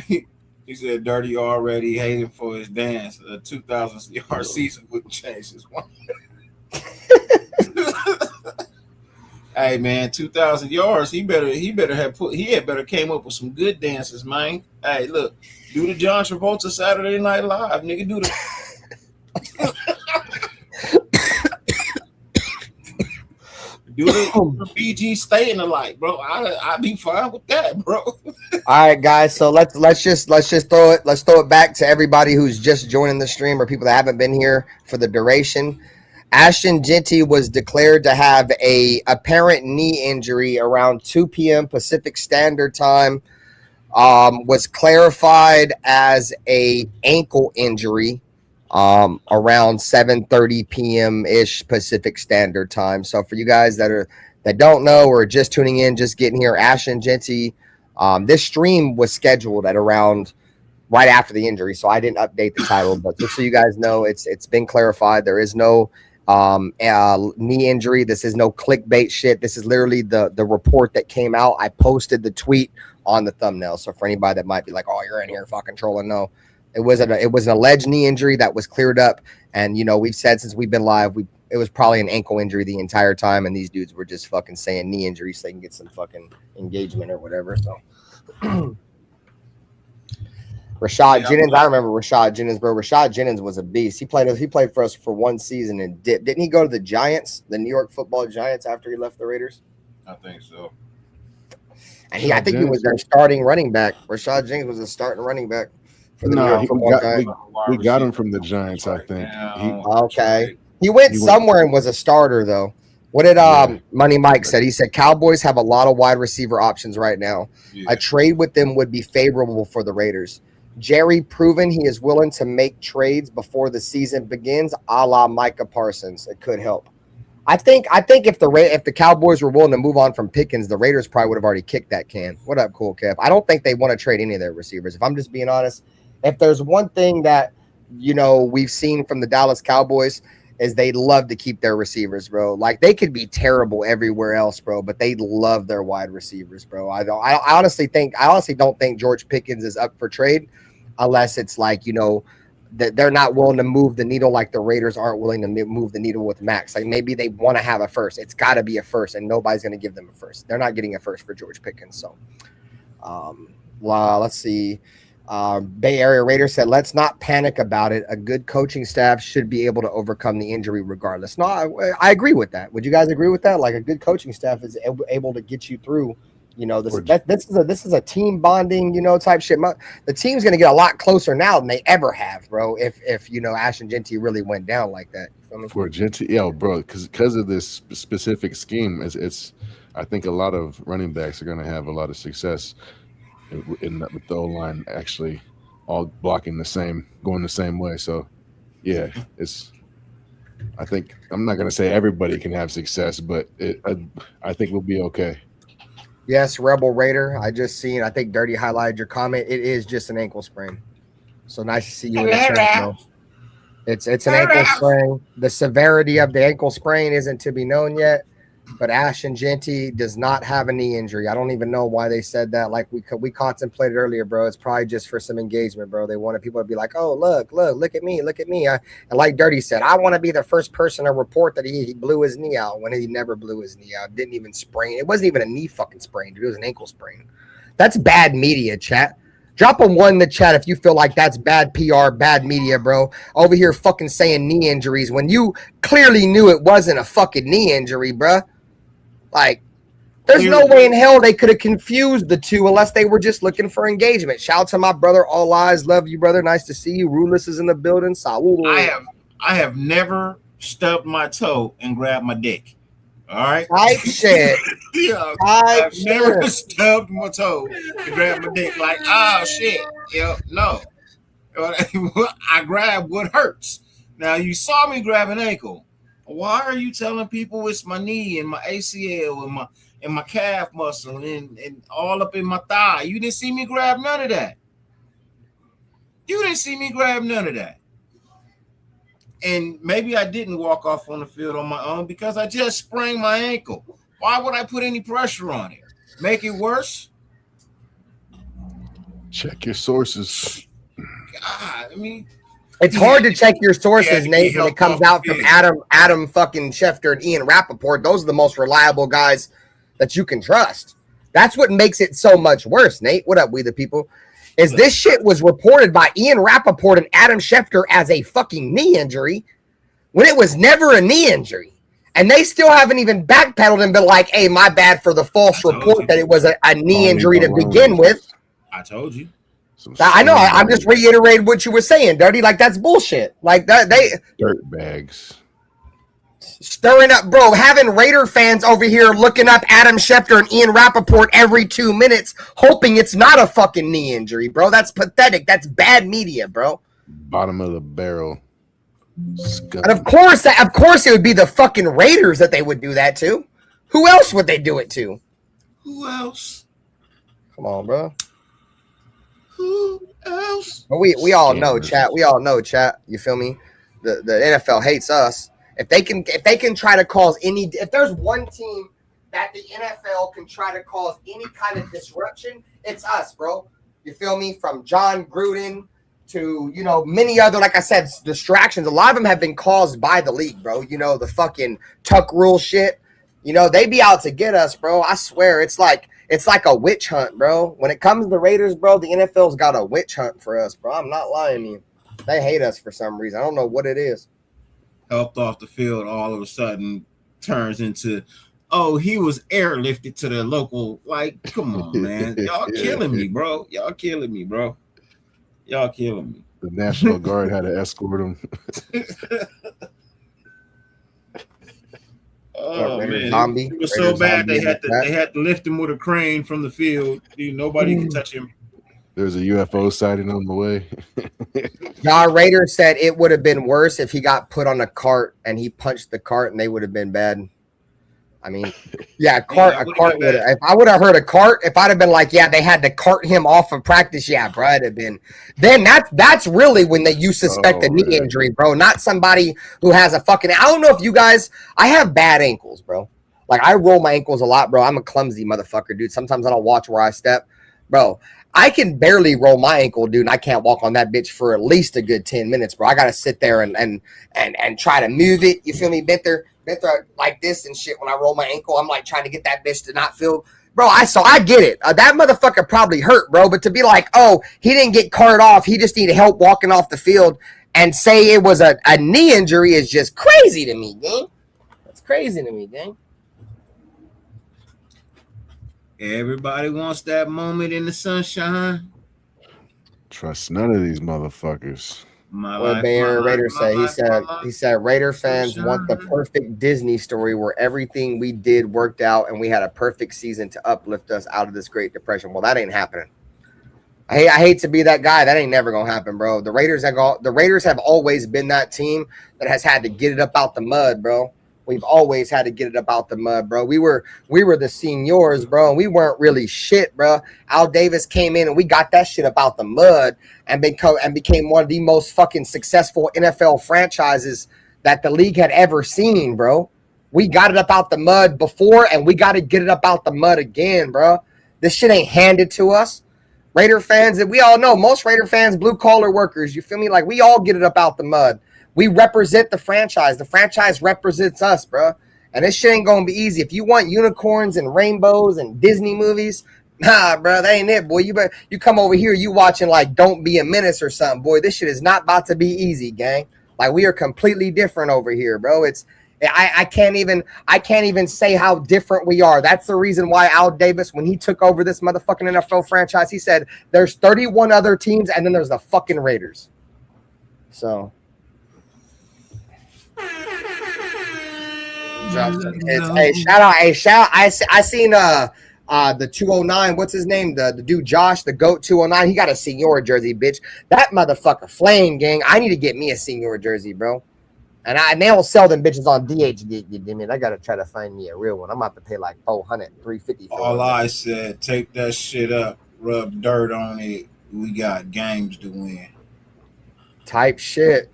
He said Dyrti already hated for his dance. A 2,000 yard season wouldn't change his one. Hey man, 2,000 yards. He had better came up with some good dances, man. Hey, look, do the John Travolta Saturday Night Live, nigga. Do the BG stay in the light, bro. I'd be fine with that, bro. All right, guys. So let's just throw it back to everybody who's just joining the stream or people that haven't been here for the duration. Ashton Jeanty was declared to have a apparent knee injury around 2 p.m. Pacific Standard Time. Was clarified as a ankle injury around 7:30 p.m. ish Pacific Standard Time. So for you guys that don't know or just tuning in, just getting here, Ashton Jeanty, this stream was scheduled at around right after the injury, so I didn't update the title, but just so you guys know, it's been clarified. There is no knee injury. This is no clickbait shit. This is literally the report that came out. I posted the tweet on the thumbnail. So for anybody that might be like, oh, you're in here fucking trolling. No, it was an alleged knee injury that was cleared up. And, we've said since we've been live, it was probably an ankle injury the entire time, and these dudes were just fucking saying knee injury so they can get some fucking engagement or whatever. So Rashad Jennings, I remember Rashad Jennings, bro. Rashad Jennings was a beast. He played for us for one season and dipped. Didn't he go to the Giants, the New York Football Giants, after he left the Raiders? I think so. And I think he was their starting running back. Rashad Jennings was a starting running back for the New York Football Giants. We got him from the Giants, I think. He went somewhere and was a starter, though. What did Money Mike said? He said Cowboys have a lot of wide receiver options right now. Yeah. A trade with them would be favorable for the Raiders. Jerry proven he is willing to make trades before the season begins, a la Micah Parsons. It could help. I think if the Cowboys were willing to move on from Pickens, the Raiders probably would have already kicked that can. What up, Cool Kev? I don't think they want to trade any of their receivers. If I'm just being honest, if there's one thing that we've seen from the Dallas Cowboys is they love to keep their receivers, bro. Like they could be terrible everywhere else, bro, but they love their wide receivers, bro. I honestly don't think George Pickens is up for trade unless it's like, that they're not willing to move the needle like the Raiders aren't willing to move the needle with Max. Like maybe they want to have a first. It's got to be a first, and nobody's going to give them a first. They're not getting a first for George Pickens. So let's see. Bay Area Raiders said, let's not panic about it. A good coaching staff should be able to overcome the injury regardless. No, I agree with that. Would you guys agree with that? Like a good coaching staff is able to get you through. This is a team bonding, type shit. The team's going to get a lot closer now than they ever have, bro. If Ashton Jeanty really went down like that. For Jeanty, bro, because of this specific scheme, it's I think a lot of running backs are going to have a lot of success with the O-line actually all blocking going the same way. So, yeah, I think I'm not going to say everybody can have success, but I think we'll be okay. Yes, Rebel Raider. I think Dyrti highlighted your comment. It is just an ankle sprain. So nice to see you in the chat, bro. It's an ankle sprain. The severity of the ankle sprain isn't to be known yet, but Ashton Jeanty does not have a knee injury. I don't even know why they said that. Like we contemplated earlier, bro. It's probably just for some engagement, bro. They wanted people to be like, oh, look at me. And like Dyrti said, I want to be the first person to report that he blew his knee out when he never blew his knee out. Didn't even sprain. It wasn't even a knee fucking sprain, dude. It was an ankle sprain. That's bad media, chat. Drop a 1 in the chat if you feel like that's bad PR, bad media, bro. Over here fucking saying knee injuries when you clearly knew it wasn't a fucking knee injury, bro. Like, there's no way in hell they could have confused the two unless they were just looking for engagement. Shout out to my brother, All Eyes. Love you, brother. Nice to see you. Ruless is in the building. Salud. I have never stubbed my toe and grabbed my dick. All right. Type shit. Yeah. I've never stubbed my toe and grabbed my dick like, oh shit. No. I grab what hurts. Now you saw me grab an ankle. Why are you telling people it's my knee and my ACL and my calf muscle and all up in my thigh? You didn't see me grab none of that. And maybe I didn't walk off on the field on my own because I just sprained my ankle. Why would I put any pressure on it? Make it worse? Check your sources. God, I mean, it's hard to check your sources, Nate, when it comes out from Adam fucking Schefter and Ian Rappaport. Those are the most reliable guys that you can trust. That's what makes it so much worse, Nate. What up, we the people? Is this shit was reported by Ian Rappaport and Adam Schefter as a fucking knee injury when it was never a knee injury. And they still haven't even backpedaled and been like, hey, my bad for the false report that it was a knee injury to begin with. I told you. I know. I'm just reiterating what you were saying, Dyrti. Like, that's bullshit. Like, that dirt bags. Stirring up, bro, having Raider fans over here looking up Adam Schefter and Ian Rappaport every 2 minutes, hoping it's not a fucking knee injury, bro. That's pathetic. That's bad media, bro. Bottom of the barrel. And of course it would be the fucking Raiders that they would do that to. Who else would they do it to? Who else? Come on, bro. Who else? But we all know, chat. We all know, chat. You feel me? The NFL hates us. If they can try to cause if there's one team that the NFL can try to cause any kind of disruption, it's us, bro. You feel me? From John Gruden to, you know, many other, like I said, distractions. A lot of them have been caused by the league, bro. You know, the fucking tuck rule shit. You know, they be out to get us, bro. I swear, it's like a witch hunt, bro. When it comes to the Raiders, bro, the NFL's got a witch hunt for us, bro. I'm not lying to you. They hate us for some reason. I don't know what it is. Helped off the field all of a sudden turns into, oh, he was airlifted to the local. Like, come on, man. Y'all killing me, bro. Y'all killing me, bro. Y'all killing me. The National Guard had to escort him. Oh man, zombie. It was so bad they had to lift him with a crane from the field. Nobody could touch him. There's a UFO sighting on the way. Y'all Raider said it would have been worse if he got put on a cart and he punched the cart and they would have been bad. I mean, yeah, a cart would have. If I would have heard a cart, if I'd have been like, yeah, they had to cart him off of practice, yeah, bro, it'd have been. Then that's really when you suspect a knee injury, bro. Not somebody who has a fucking. I don't know if you guys. I have bad ankles, bro. Like I roll my ankles a lot, bro. I'm a clumsy motherfucker, dude. Sometimes I don't watch where I step, bro. I can barely roll my ankle, dude, and I can't walk on that bitch for at least a good 10 minutes, bro. I gotta sit there and try to move it. You feel me? Bent there like this and shit. When I roll my ankle, I'm like trying to get that bitch to not feel, bro. I get it. That motherfucker probably hurt, bro. But to be like, oh, he didn't get carted off, he just needed help walking off the field, and say it was a knee injury is just crazy to me, gang. That's crazy to me, gang. Everybody wants that moment in the sunshine. Trust none of these motherfuckers. What Baron Raider say? He said Raider fans want the perfect Disney story where everything we did worked out and we had a perfect season to uplift us out of this Great Depression. Well, that ain't happening. I hate to be that guy. That ain't never gonna happen, bro. The Raiders have always been that team that has had to get it up out the mud, bro. We've always had to get it up out the mud, bro. We were the seniors, bro, and we weren't really shit, bro. Al Davis came in and we got that shit up out the mud and became one of the most fucking successful NFL franchises that the league had ever seen, bro. We got it up out the mud before, and we got to get it up out the mud again, bro. This shit ain't handed to us. Raider fans, and we all know most Raider fans, blue collar workers, you feel me? Like we all get it up out the mud. We represent the franchise. The franchise represents us, bro. And this shit ain't gonna be easy. If you want unicorns and rainbows and Disney movies, nah, bro, that ain't it, boy. You come over here, you watching like Don't Be a Menace or something, boy. This shit is not about to be easy, gang. Like we are completely different over here, bro. I can't even say how different we are. That's the reason why Al Davis, when he took over this motherfucking NFL franchise, he said there's 31 other teams and then there's the fucking Raiders. So. Shout out. I seen the 209. What's his name? The dude Josh, the GOAT 209. He got a senior jersey, bitch. That motherfucker flame, gang. I need to get me a senior jersey, bro. And they don't sell them bitches on DH. I gotta try to find me a real one. I'm about to pay like $400, $350. All I said, take that shit up, rub dirt on it. We got games to win. Type shit.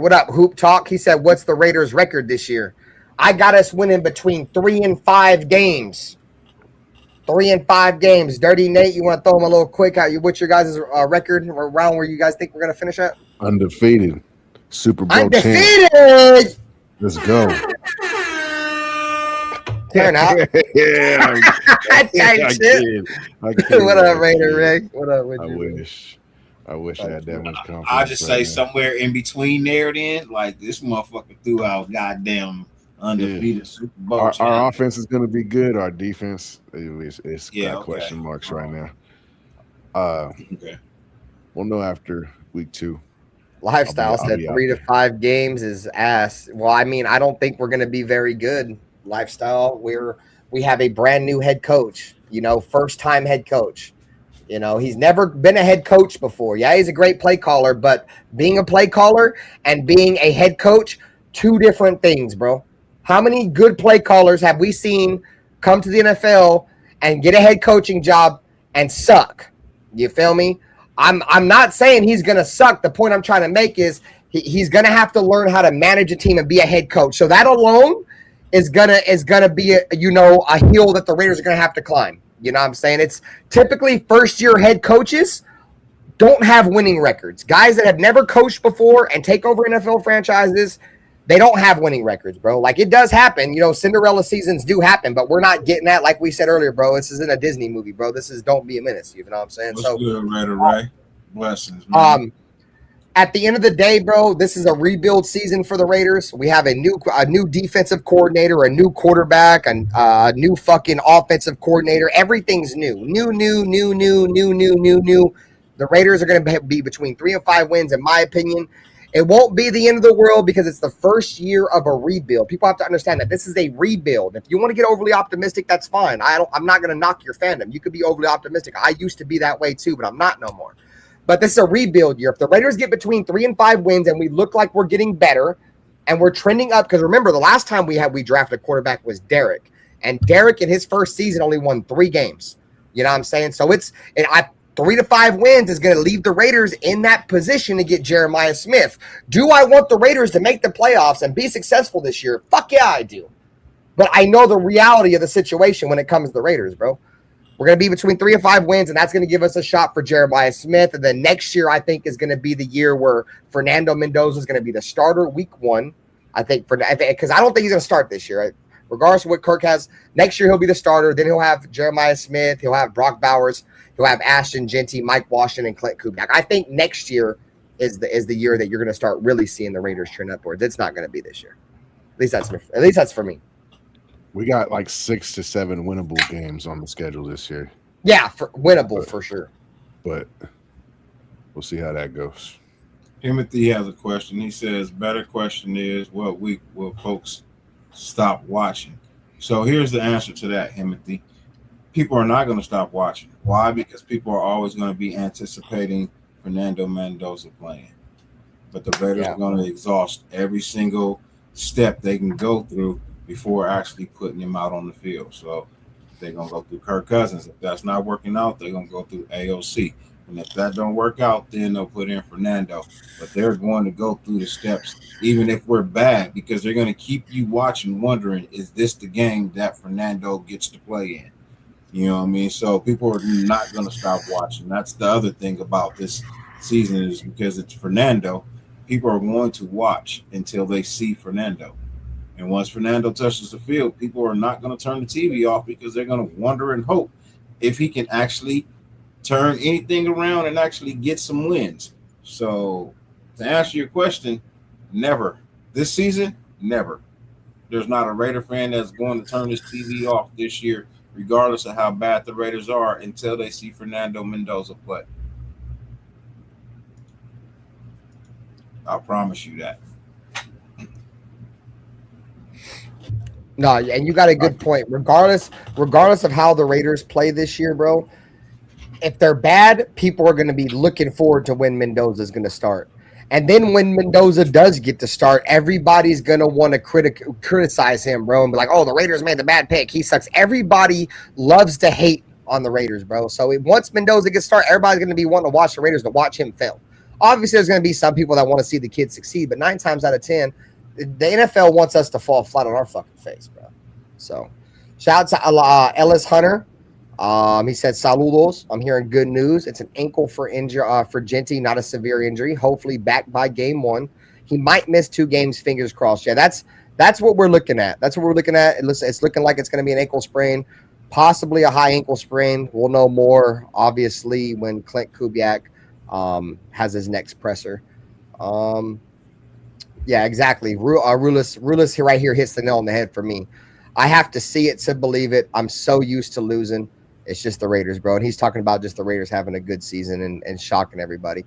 What up, Hoop Talk? He said, what's the Raiders' record this year? I got us winning between 3 and 5 games. 3 and 5 games. Dirty Nate, you want to throw him a little quick? What's your guys' record or round where you guys think we're going to finish at? Undefeated. Super Bowl undefeated. Champ. Let's go. Turn out. Yeah. What up, Raider Rick? What up with you? I wish I had that much confidence. I'll just say somewhere in between there then, like this motherfucker threw out goddamn undefeated Super Bowl. Our offense is going to be good. Our defense, it's got question marks right now. Okay. We'll know after week 2. Lifestyle said 3 to 5 games is ass. Well, I mean, I don't think we're going to be very good. Lifestyle, we have a brand new head coach, first time head coach. He's never been a head coach before. Yeah, he's a great play caller, but being a play caller and being a head coach, 2 different things, bro. How many good play callers have we seen come to the NFL and get a head coaching job and suck? You feel me? I'm not saying he's going to suck. The point I'm trying to make is he's going to have to learn how to manage a team and be a head coach. So that alone is gonna be a hill that the Raiders are going to have to climb. You know what I'm saying? It's typically first-year head coaches don't have winning records. Guys that have never coached before and take over NFL franchises, they don't have winning records, bro. Like, it does happen. You know, Cinderella seasons do happen, but we're not getting that. Like we said earlier, bro, this isn't a Disney movie, bro. This is Don't Be a Menace. You know what I'm saying? What's good, Ray? Blessings, man. At the end of the day, bro, this is a rebuild season for the Raiders. We have a new defensive coordinator, a new quarterback, a new fucking offensive coordinator. Everything's new. New. The Raiders are going to be between 3 and 5 wins, in my opinion. It won't be the end of the world because it's the first year of a rebuild. People have to understand that this is a rebuild. If you want to get overly optimistic, that's fine. I'm not going to knock your fandom. You could be overly optimistic. I used to be that way too, but I'm not no more. But this is a rebuild year. If the Raiders get between 3 and 5 wins and we look like we're getting better and we're trending up, because remember, the last time we drafted a quarterback was Derek. And Derek in his first season only won 3 games. You know what I'm saying? So 3 to 5 wins is going to leave the Raiders in that position to get Jeremiah Smith. Do I want the Raiders to make the playoffs and be successful this year? Fuck yeah, I do. But I know the reality of the situation when it comes to the Raiders, bro. We're going to be between 3 and 5 wins, and that's going to give us a shot for Jeremiah Smith. And then next year, I think, is going to be the year where Fernando Mendoza is going to be the starter week 1. I think because I don't think he's going to start this year. Right? Regardless of what Kirk has, next year he'll be the starter. Then he'll have Jeremiah Smith. He'll have Brock Bowers. He'll have Ashton Jeanty, Mike Washington, and Clint Kubiak. I think next year is the year that you're going to start really seeing the Raiders trend upwards. It's not going to be this year. At least that's for me. We got like 6 to 7 winnable games on the schedule this year. Yeah, winnable for sure. But we'll see how that goes. Timothy has a question. He says, better question is, what week will folks stop watching? So here's the answer to that, Timothy. People are not going to stop watching. Why? Because people are always going to be anticipating Fernando Mendoza playing. But the Raiders are going to exhaust every single step they can go through before actually putting him out on the field. So they're going to go through Kirk Cousins. If that's not working out, they're going to go through AOC. And if that don't work out, then they'll put in Fernando. But they're going to go through the steps, even if we're bad, because they're going to keep you watching, wondering, is this the game that Fernando gets to play in? You know what I mean? So people are not going to stop watching. That's the other thing about this season, is because it's Fernando, people are going to watch until they see Fernando. And once Fernando touches the field, people are not going to turn the TV off because they're going to wonder and hope if he can actually turn anything around and actually get some wins. So to answer your question, never. This season, never. There's not a Raider fan that's going to turn his TV off this year, regardless of how bad the Raiders are, until they see Fernando Mendoza play. I promise you that. No, and you got a good point. Regardless of how the Raiders play this year, bro, if they're bad, people are going to be looking forward to when Mendoza is going to start. And then when Mendoza does get to start, everybody's going to want to criticize him, bro, and be like, oh, the Raiders made the bad pick. He sucks. Everybody loves to hate on the Raiders, bro. So once Mendoza gets started, everybody's going to be wanting to watch the Raiders, to watch him fail. Obviously, there's going to be some people that want to see the kid succeed, but 9 times out of 10, the NFL wants us to fall flat on our fucking face, bro. So shout out to Ellis Hunter. He said, saludos. I'm hearing good news. It's an ankle for Jeanty, not a severe injury. Hopefully back by game 1. He might miss 2 games, fingers crossed. Yeah, that's what we're looking at. That's what we're looking at. It's looking like it's going to be an ankle sprain, possibly a high ankle sprain. We'll know more, obviously, when Clint Kubiak has his next presser. Yeah, exactly. Rulis right here hits the nail on the head for me. I have to see it to believe it. I'm so used to losing. It's just the Raiders, bro. And he's talking about just the Raiders having a good season and shocking everybody.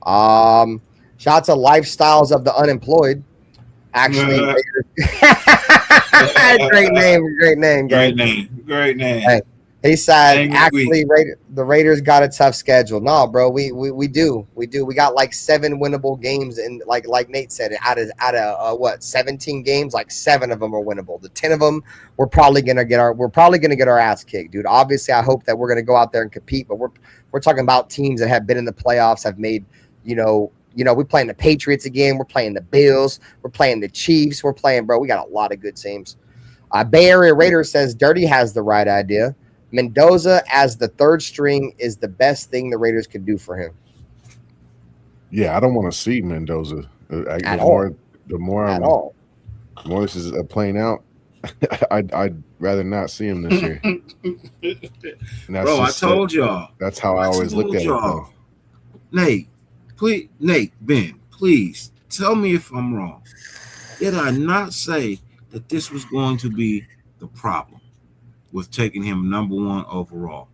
Shout out to Lifestyles of the Unemployed. Actually, great name. Hey, he said, actually, the Raiders got a tough schedule. No, bro, we do. We got like 7 winnable games, and like Nate said, out of what, 17 games, like 7 of them are winnable. The 10 of them, we're probably gonna get our ass kicked, dude. Obviously, I hope that we're gonna go out there and compete, but we're talking about teams that have been in the playoffs, have made, we're playing the Patriots again, we're playing the Bills, we're playing the Chiefs, we got a lot of good teams. Bay Area Raiders says Dyrti has the right idea. Mendoza as the 3rd string is the best thing the Raiders could do for him. Yeah, I don't want to see Mendoza. At all. The more this is playing out, I'd rather not see him this year. Bro, I told y'all. That's how I always looked at it, though. Nate, Ben, please tell me if I'm wrong. Did I not say that this was going to be the problem with taking him number 1 overall?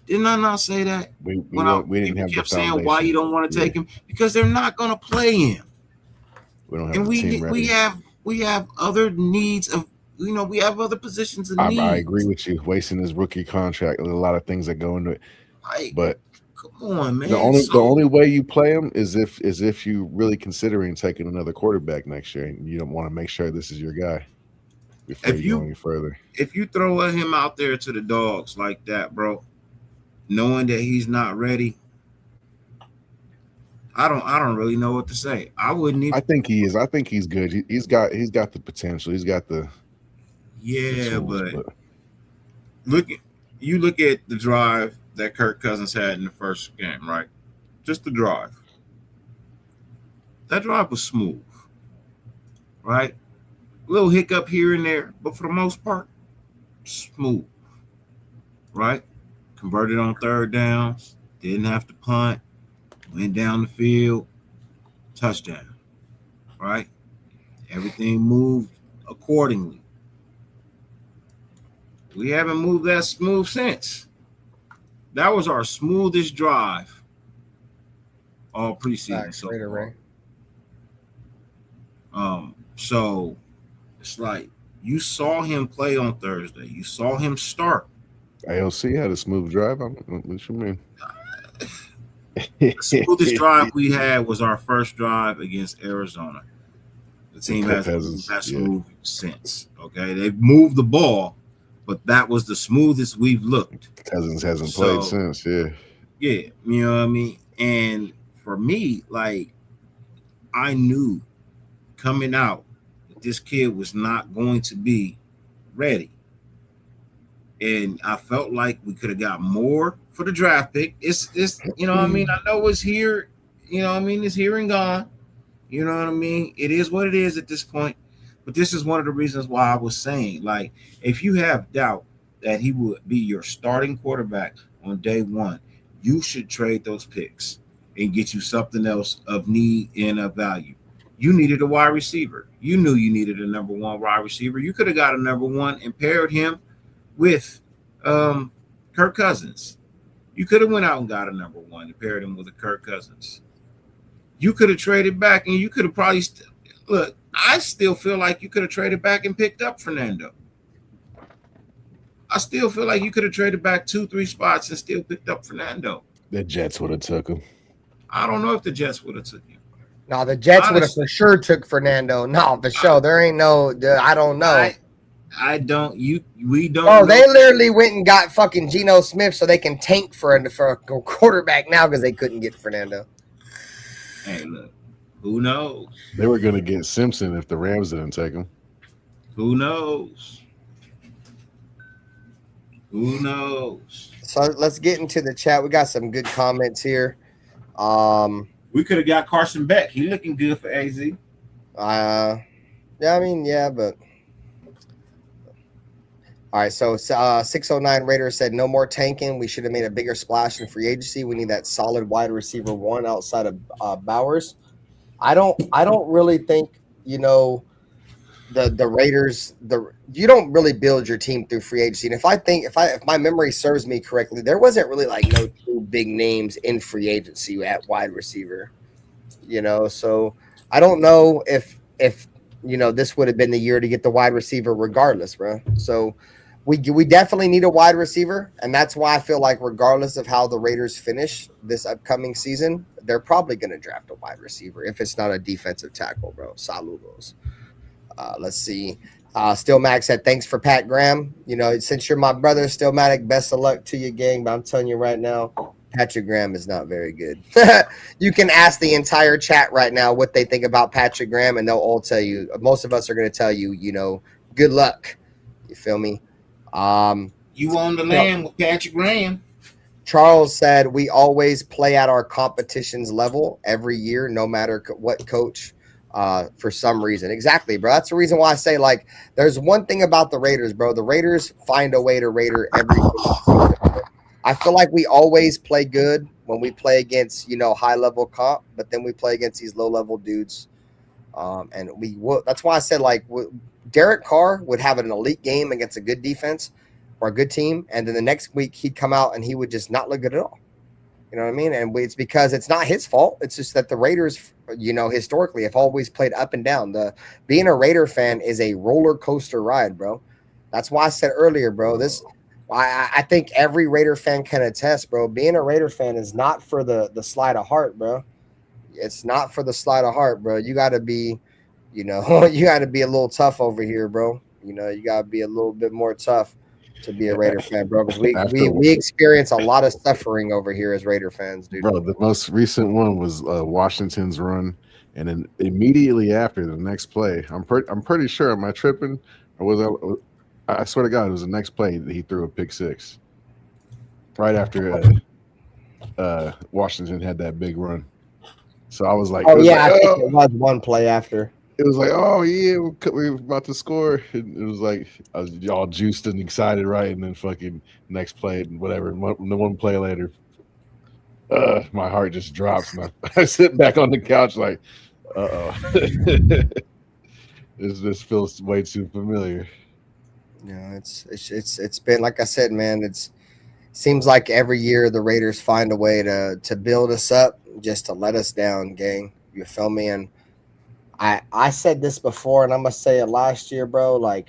Didn't I not say that? We didn't have kept the saying why you don't want to take him, because they're not going to play him. We don't have the team ready. we have other needs of, we have other positions in need. I agree with you. Wasting his rookie contract, there's a lot of things that go into it. But come on, man. The only way you play him is if you really considering taking another quarterback next year, and you don't want to make sure this is your guy before you go any further. If you throw him out there to the dogs like that, bro, knowing that he's not ready, I don't really know what to say. I wouldn't even. I think he is. I think he's good. He's got the potential. He's got the but look at the drive that Kirk Cousins had in the first game, right? Just the drive. That drive was smooth, right? A little hiccup here and there, but for the most part, smooth, right? Converted on third downs, didn't have to punt, went down the field, touchdown, right? Everything moved accordingly. We haven't moved that smooth since. That was our smoothest drive all preseason. So it's like you saw him play on Thursday. You saw him start. AOC had a smooth drive. What you mean? The smoothest drive we had was our first drive against Arizona. The team has moved since. Okay, they've moved the ball, but that was the smoothest we've looked. Cousins hasn't played since. Yeah, you know what I mean. And for me, like, I knew coming out that this kid was not going to be ready. And I felt like we could have got more for the draft pick. It's you know what I mean? I know it's here, you know what I mean? It's here and gone. You know what I mean? It is what it is at this point. But this is one of the reasons why I was saying, like, if you have doubt that he would be your starting quarterback on day one, you should trade those picks and get you something else of need and of value. You needed a wide receiver. You knew you needed a number one wide receiver. You could have got a number one and paired him with Kirk Cousins. You could have went out and got a number one and paired him with a Kirk Cousins. You could have traded back, and you could have probably look. I still feel like you could have traded back and picked up Fernando. I still feel like you could have traded back 2-3 spots and still picked up Fernando. The Jets would have took him. I don't know if the Jets would have took him. No, the Jets would have for sure took Fernando. No, for sure. There ain't no. I don't know. I don't. We don't. Oh, they literally went and got fucking Geno Smith so they can tank for a quarterback now because they couldn't get Fernando. Hey, look. Who knows? They were going to get Simpson if the Rams didn't take him. Who knows? Who knows? So let's get into the chat. We got some good comments here. We could have got Carson Beck. He looking good for AZ. Yeah, I mean, yeah, but all right. So 609 Raider said no more tanking. We should have made a bigger splash in free agency. We need that solid wide receiver one outside of Bowers. I don't really think, you know, the Raiders, you don't really build your team through free agency. And if my memory serves me correctly, there wasn't really like no two big names in free agency at wide receiver, you know. So I don't know if you know this would have been the year to get the wide receiver regardless, bro. So we definitely need a wide receiver, and that's why I feel like regardless of how the Raiders finish this upcoming season, they're probably going to draft a wide receiver if it's not a defensive tackle, bro. Saludos. Let's see. Stillmatic said, thanks for Pat Graham. You know, since you're my brother, Stillmatic, best of luck to you, gang. But I'm telling you right now, Patrick Graham is not very good. You can ask the entire chat right now what they think about Patrick Graham, and they'll all tell you. Most of us are going to tell you, you know, good luck. You feel me? You on the land with Patrick Graham. Charles said we always play at our competition's level every year, no matter what coach. For some reason, exactly, bro. That's the reason why I say, like, there's one thing about the Raiders, bro. The Raiders find a way to Raider every single season. I feel like we always play good when we play against, high level comp, but then we play against these low level dudes. And that's why I said, like, Derek Carr would have an elite game against a good defense or a good team, and then the next week he'd come out and he would just not look good at all. You know what I mean? And it's because it's not his fault. It's just that the Raiders, historically have always played up and down. Being a Raider fan is a roller coaster ride, bro. That's why I said earlier, bro, I think every Raider fan can attest, bro. Being a Raider fan is not for the slide of heart, bro. It's not for the slide of heart, bro. You got to be, you got to be a little tough over here, bro. You got to be a little bit more tough to be a Raider fan, bro, because we experience a lot of suffering over here as Raider fans, dude. Bro, the most recent one was Washington's run, and then immediately after the next play, I'm pretty sure, am I tripping? Or I swear to God, it was the next play that he threw a pick six right after Washington had that big run. So I was like, I think it was one play after. It was like, oh yeah, we're about to score. It was like I was all juiced and excited, right? And then fucking next play and whatever. One play later, my heart just drops, and I sit back on the couch like, this feels way too familiar. Yeah, it's been, like I said, man. It seems like every year the Raiders find a way to build us up just to let us down, gang. You feel me? And I said this before, and I'm gonna say it last year, bro. Like,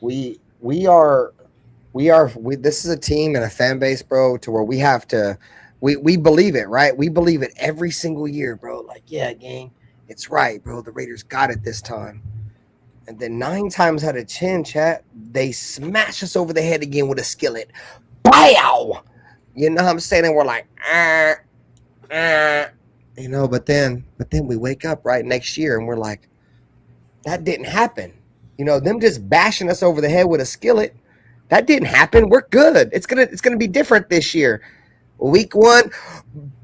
we this is a team and a fan base, bro, to where we have to we believe it, right? We believe it every single year, bro. Like, yeah, gang, it's right, bro. The Raiders got it this time. And then 9 times out of 10, chat, they smash us over the head again with a skillet. Bow! You know what I'm saying? And we're like, but then we wake up right next year and we're like, that didn't happen. Them just bashing us over the head with a skillet, that didn't happen. We're good. It's gonna be different this year. Week 1,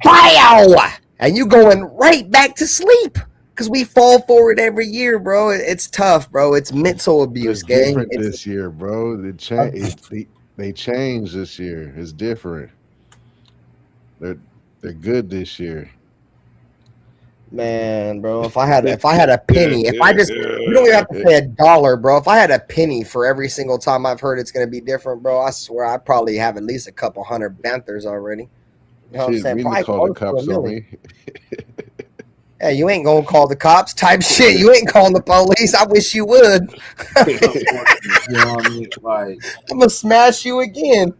bow! And you going right back to sleep. Because we fall forward every year, bro. It's tough, bro. It's mental abuse, gang. Different this year, bro. They changed this year. It's different. They're good this year. Man, bro. If I had a penny, we don't even have to pay $1, bro. If I had a penny for every single time I've heard it's gonna be different, bro, I swear I probably have at least a couple hundred Panthers already. You know what I'm saying? Probably call the cops on me. Hey, you ain't gonna call the cops type shit. You ain't calling the police. I wish you would. You know what I mean? Like, I'm gonna smash you again.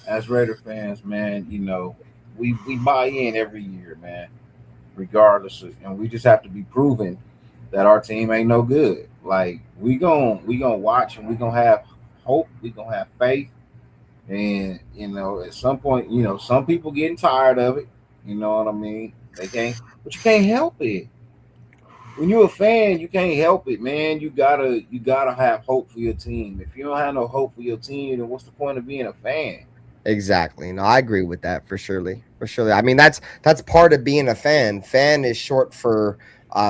As Raider fans, man, we buy in every year, man, regardless of, and we just have to be proven that our team ain't no good. Like, we gonna watch, and we gonna have hope. We gonna have faith, and at some point, some people getting tired of it. You know what I mean? They can't. But you can't help it. When you're a fan, you can't help it, man. You gotta have hope for your team. If you don't have no hope for your team, then what's the point of being a fan? Exactly. No, I agree with that for surely. I mean, that's part of being a fan. Fan is short for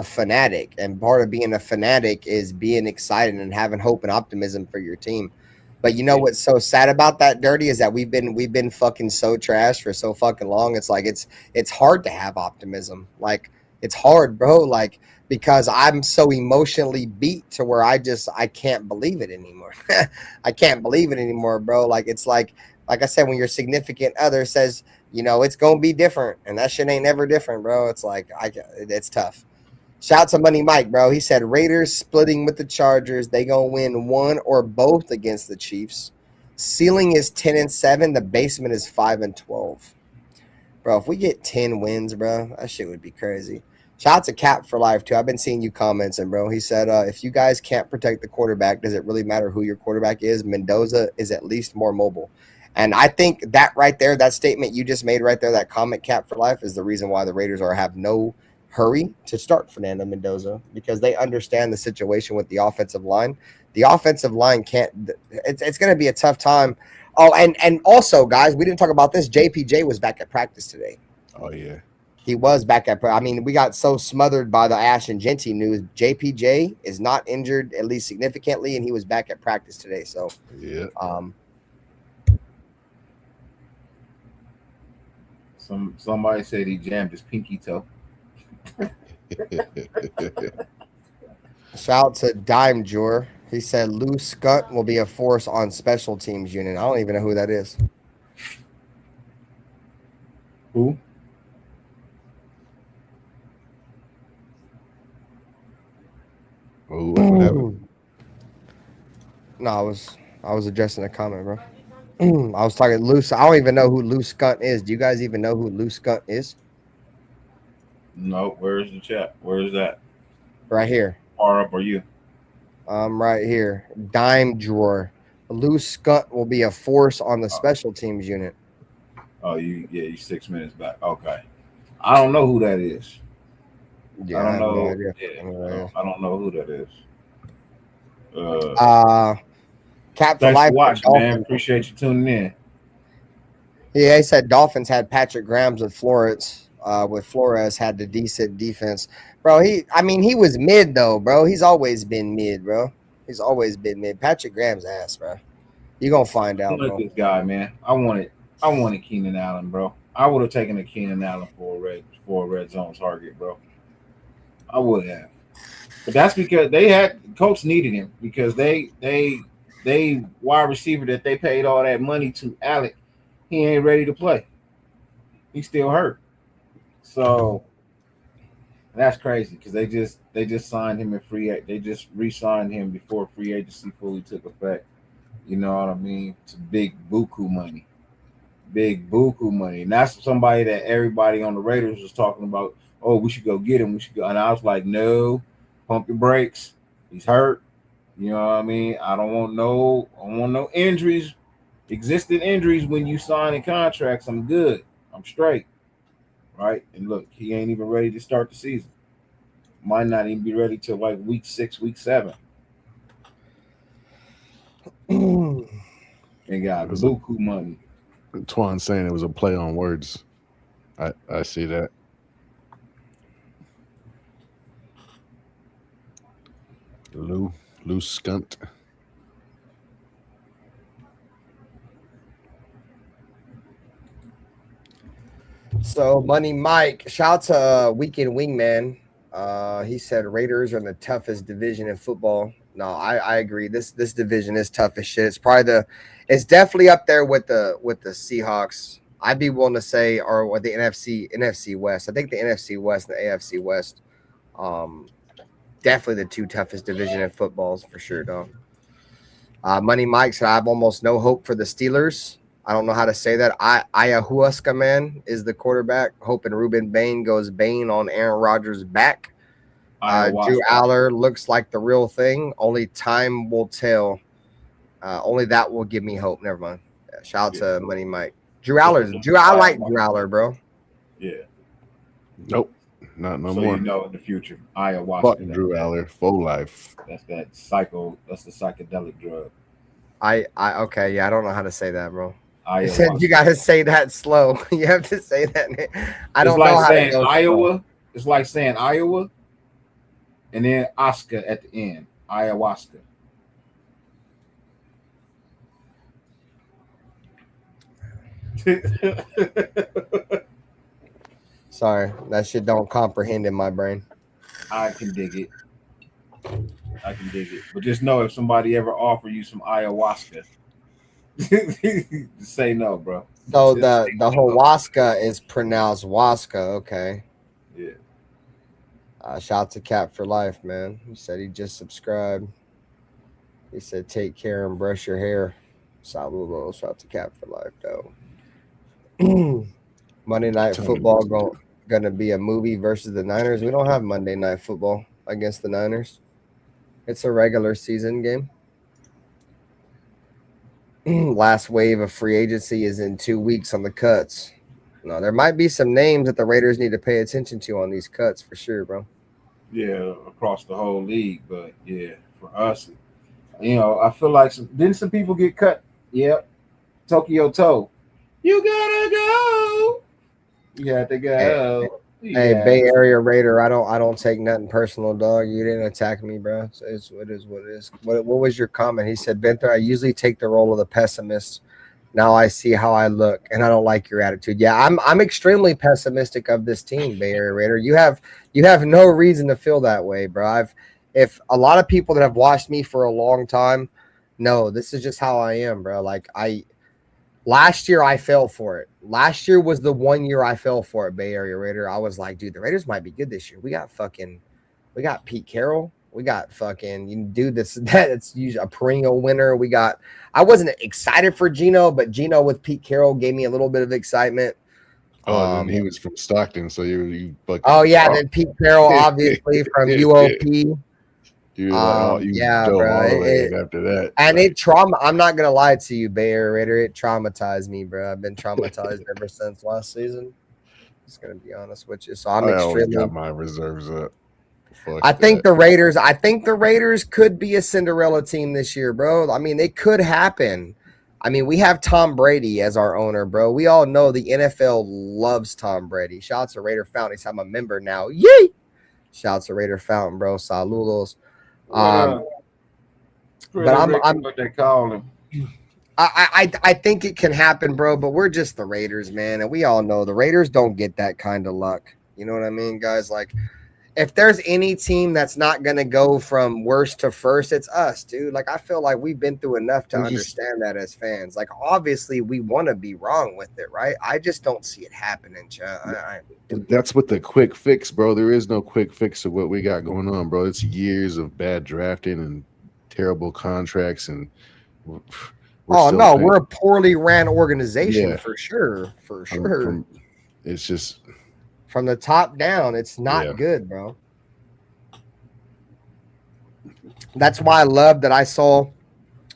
fanatic, and part of being a fanatic is being excited and having hope and optimism for your team. But you know what's so sad about that, Dyrti, is that we've been fucking so trash for so fucking long. It's like it's hard to have optimism. Like, it's hard, bro. Like, because I'm so emotionally beat to where I can't believe it anymore. I can't believe it anymore, bro. Like, it's like I said, when your significant other says, it's gonna be different, and that shit ain't never different, bro. It's like it's tough. Shout to Money Mike, bro. He said Raiders splitting with the Chargers. They gonna win one or both against the Chiefs. Ceiling is 10-7. The basement is 5-12. Bro, if we get 10 wins, bro, that shit would be crazy. Shout out to Cap for life too. I've been seeing you comments, and bro, he said, if you guys can't protect the quarterback, does it really matter who your quarterback is? Mendoza is at least more mobile. And I think that right there, that statement you just made right there, that comment, Cap for life, is the reason why the Raiders have no hurry to start Fernando Mendoza, because they understand the situation with the offensive line. The offensive line it's going to be a tough time Oh, and also, guys, we didn't talk about this. JPJ was back at practice today. Oh yeah. He was back at. I mean, we got so smothered by the Ashton Jeanty news. JPJ is not injured, at least significantly, and he was back at practice today. So, yeah. Somebody said he jammed his pinky toe. Shout out to Dime Jor. He said Lou Skunt will be a force on special teams unit. I don't even know who that is. Who? No, I was addressing a comment, bro. I was talking loose. I don't even know who Lou Skunt is. Do you guys even know who Lou Skunt is? No. Where's the chat? Where is that? Right here. Far up are you? Right here. Dime Drawer. Lou Skunt will be a force on the special teams unit. Oh, you 6 minutes back. Okay. I don't know who that is. Yeah, I don't know. No idea. I don't know who that is. Cap for Thanks life. for watching, man. Appreciate you tuning in. Yeah, he said Dolphins had Patrick Grahams with Flores. With Flores had the decent defense, bro. He was mid though, bro. He's always been mid, bro. He's always been mid. Patrick Graham's ass, bro. You gonna find out, bro. This guy, man. I wanted Keenan Allen, bro. I would have taken a Keenan Allen for a red zone target, bro. I would have, but that's because Colts needed him because they wide receiver that they paid all that money to, Alec, he ain't ready to play. He's still hurt. So that's crazy because they just signed him in they just re-signed him before free agency fully took effect. You know what I mean? It's big buku money. Big buku money. And that's somebody that everybody on the Raiders was talking about. Oh, we should go get him. We should go. And I was like, no, pump your brakes. He's hurt. You know what I mean? I don't want no injuries, existing injuries when you sign in contracts. I'm good. I'm straight. Right? And look, he ain't even ready to start the season. Might not even be ready till like week 6, week 7. And got buku money. Twan saying it was a play on words. I see that. Lou Skunt. So Money Mike, shout out to Weekend Wingman. He said Raiders are in the toughest division in football. No, I agree. This division is tough as shit. It's definitely up there with the Seahawks. I'd be willing to say, or with the NFC West. I think the NFC West and the AFC West, definitely the two toughest division in footballs for sure, dog. Money Mike said I have almost no hope for the Steelers. I don't know how to say that. Ayahuasca man is the quarterback. Hoping Ruben Bain goes Bain on Aaron Rodgers' back. Drew Aller looks like the real thing. Only time will tell. Only that will give me hope. Never mind. Yeah, shout out to Money Mike. I like Drew Aller, bro. Yeah. Nope. Not no so more. You know in the future, ayahuasca. Fucking Drew Aller, full life. That's the psychedelic drug. Okay, yeah, I don't know how to say that, bro. Ayahuasca. You gotta say that slow. You have to say that. I don't know how to go Iowa. slow. It's like saying Iowa, and then Oscar at the end. Ayahuasca. Sorry, that shit don't comprehend in my brain. I can dig it. But just know if somebody ever offer you some ayahuasca, say no, bro. So the ayahuasca is pronounced Waska. Okay. Yeah. Shout out to Cap for Life, man. He said he just subscribed. He said take care and brush your hair. Saludos. Shout out to Cap for Life, though. Monday Night Football gonna be a movie versus the Niners. We don't have Monday Night Football against the Niners. It's a regular season game. Last wave of free agency is in 2 weeks on the cuts. No, there might be some names that the Raiders need to pay attention to on these cuts for sure, bro. Yeah, across the whole league, but yeah, for us, I feel like didn't some people get cut? Yep. Tokyo Toe. You gotta go. You have to go. Hey, Bay Area Raider, I don't take nothing personal, dog. You didn't attack me, bro. It is what it is. What was your comment? He said, Benther, I usually take the role of the pessimist. Now I see how I look, and I don't like your attitude. Yeah, I'm extremely pessimistic of this team, Bay Area Raider. You have no reason to feel that way, bro. If a lot of people that have watched me for a long time, no, this is just how I am, bro. Like last year I fell for it. Last year was the one year I fell for it, Bay Area Raider. I was like, dude, the Raiders might be good this year. We got Pete Carroll. We got fucking dude that's usually a perennial winner. I wasn't excited for Geno, but Geno with Pete Carroll gave me a little bit of excitement. Then he was from Stockton, so you oh yeah, then Pete Carroll obviously from UOP. You're like, yeah, bro. After that, and I'm not gonna lie to you, Bay Area Raider. It traumatized me, bro. I've been traumatized ever since last season. Just gonna be honest with you. So I extremely got my reserves up. I think the Raiders could be a Cinderella team this year, bro. I mean, it could happen. I mean, we have Tom Brady as our owner, bro. We all know the NFL loves Tom Brady. Shout out to Raider Fountain. I'm a member now. Yay! Shout out to Raider Fountain, bro. Saludos. But I'm what they call him. I think it can happen, bro. But we're just the Raiders, man, and we all know the Raiders don't get that kind of luck. You know what I mean, guys? Like, if there's any team that's not going to go from worst to first, it's us, dude. Like, I feel like we've been through enough to understand that as fans. Like, obviously, we want to be wrong with it, right? I just don't see it happening, That's what the quick fix, bro. There is no quick fix to what we got going on, bro. It's years of bad drafting and terrible contracts. And we're a poorly ran organization for sure. For sure. It's just from the top down, it's not good, bro. That's why I love that I saw,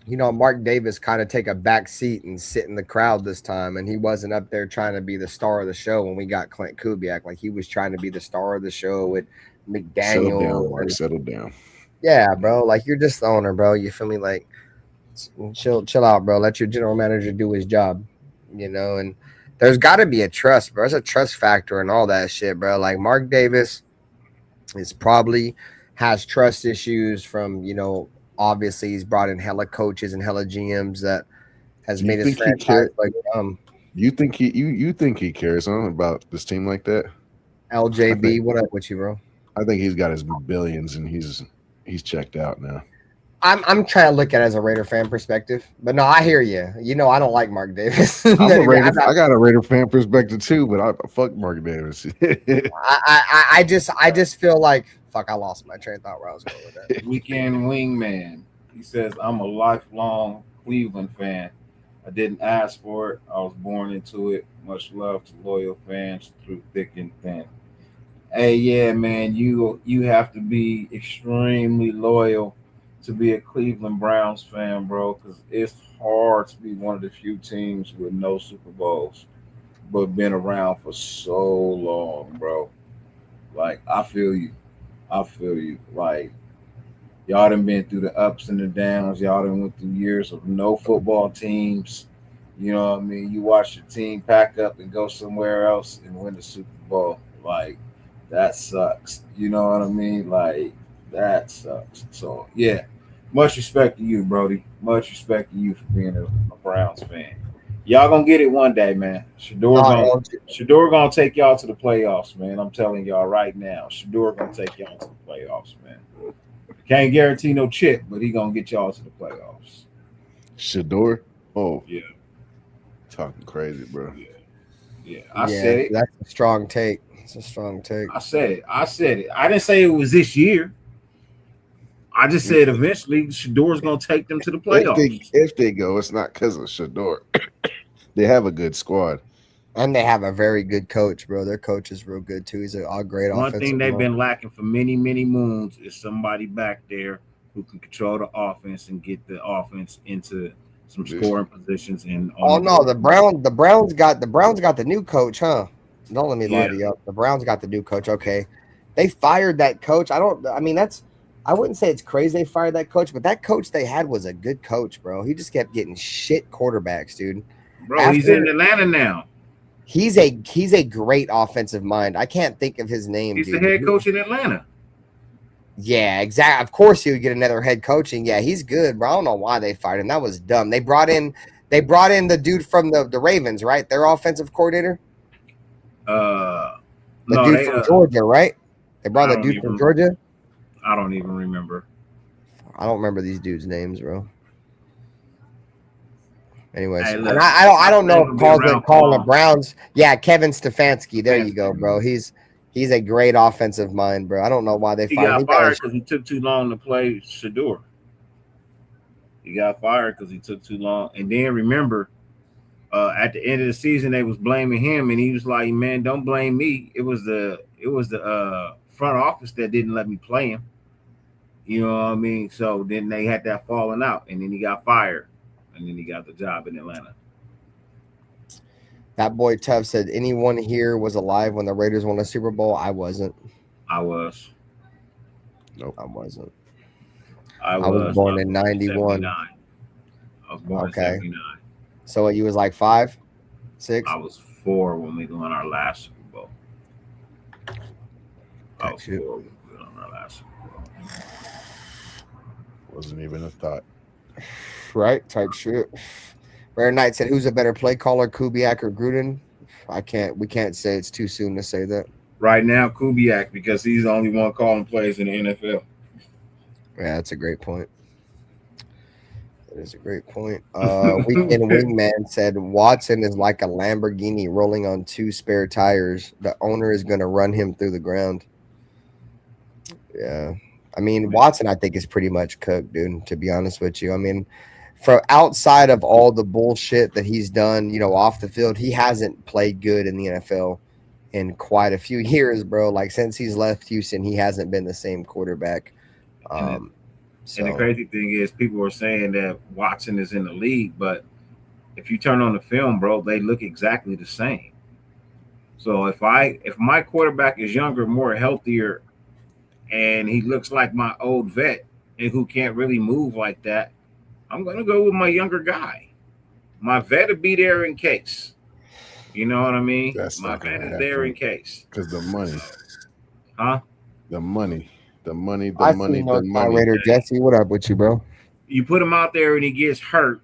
Mark Davis kind of take a back seat and sit in the crowd this time. And he wasn't up there trying to be the star of the show when we got Clint Kubiak. Like, he was trying to be the star of the show with McDaniel. Settle down. Yeah, bro. Like, you're just the owner, bro. You feel me? Like, chill out, bro. Let your general manager do his job, and there's got to be a trust, bro. There's a trust factor and all that shit, bro. Like, Mark Davis is probably has trust issues from, obviously he's brought in hella coaches and hella GMs that has made his franchise like You think he cares about this team like that? LJB, what up with you, bro? I think he's got his billions and he's checked out now. I'm trying to look at it as a Raider fan perspective, but no, I hear you. I don't like Mark Davis. I got a Raider fan perspective too, but I fuck Mark Davis. I just feel like I lost my train of thought where I was going with that. Weekend Wingman. He says, I'm a lifelong Cleveland fan. I didn't ask for it. I was born into it. Much love to loyal fans through thick and thin. Hey, yeah, man, you have to be extremely loyal to be a Cleveland Browns fan, bro, because it's hard to be one of the few teams with no Super Bowls, but been around for so long, bro. Like, I feel you. Like, y'all done been through the ups and the downs. Y'all done went through years of no football teams. You know what I mean? You watch your team pack up and go somewhere else and win the Super Bowl. Like, that sucks. You know what I mean? Like, that sucks. So, yeah. Much respect to you, Brody. Much respect to you for being a Browns fan. Y'all gonna get it one day, man. Shador gonna take y'all to the playoffs, man. I'm telling y'all right now. Shador gonna take y'all to the playoffs, man. Can't guarantee no chip, but he gonna get y'all to the playoffs. Shador? Oh, yeah. Talking crazy, bro. Yeah. I said it. That's a strong take. It's a strong take. I said it. I didn't say it was this year. I just said eventually Shador's going to take them to the playoffs. If they go, it's not because of Shador. They have a good squad. And they have a very good coach, bro. Their coach is real good, too. He's a great offensive. One thing they've been lacking for many, many moons is somebody back there who can control the offense and get the offense into some scoring positions. The Browns got the new coach, huh? Don't let me lie to you. The Browns got the new coach. Okay. They fired that coach. I wouldn't say it's crazy they fired that coach, but that coach they had was a good coach, bro. He just kept getting shit quarterbacks, dude. Bro, he's in Atlanta now. He's a great offensive mind. I can't think of his name. He's dude. the head coach in Atlanta. Yeah, exactly. Of course, he would get another head coaching. Yeah, he's good, bro. I don't know why they fired him. That was dumb. They brought in the dude from the Ravens, right? Their offensive coordinator. No, dude from Georgia, right? They brought the dude from Georgia. I don't even remember. I don't remember these dudes' names, bro. Anyways, Hey, look, and I don't know if calling the Browns. Yeah, Kevin Stefanski. There you go, bro. He's a great offensive mind, bro. I don't know why they fired him. He got fired because he took too long to play Shador. He got fired because he took too long. And then remember, at the end of the season, they was blaming him, and he was like, "Man, don't blame me. It was the front office that didn't let me play him." You know what I mean? So then they had that falling out, and then he got fired, and then he got the job in Atlanta. That boy Tuff said, anyone here was alive when the Raiders won a Super Bowl? I wasn't. I was. Nope. I wasn't. I was born in 91. I was born in 79. So you was like 5, 6? I was 4 when we won our last Super Bowl. I was 4 when we won our last Super Bowl. Wasn't even a thought. Right? Type shit. Rare Knight said, who's a better play caller, Kubiak or Gruden? We can't say. It's too soon to say that. Right now, Kubiak, because he's the only one calling plays in the NFL. Yeah, that's a great point. That is a great point. Weekend Wingman said, Watson is like a Lamborghini rolling on 2 spare tires. The owner is going to run him through the ground. Yeah. I mean, Watson, I think, is pretty much cooked, dude, to be honest with you. I mean, for outside of all the bullshit that he's done, off the field, he hasn't played good in the NFL in quite a few years, bro. Like, since he's left Houston, he hasn't been the same quarterback. And the crazy thing is, people are saying that Watson is in the league, but if you turn on the film, bro, they look exactly the same. So if my quarterback is younger, more healthier, and he looks like my old vet and who can't really move like that, I'm going to go with my younger guy. My vet will be there in case. You know what I mean? My vet is there in case. Because the money. Huh? The money. Raider Jesse, what up with you, bro? You put him out there and he gets hurt,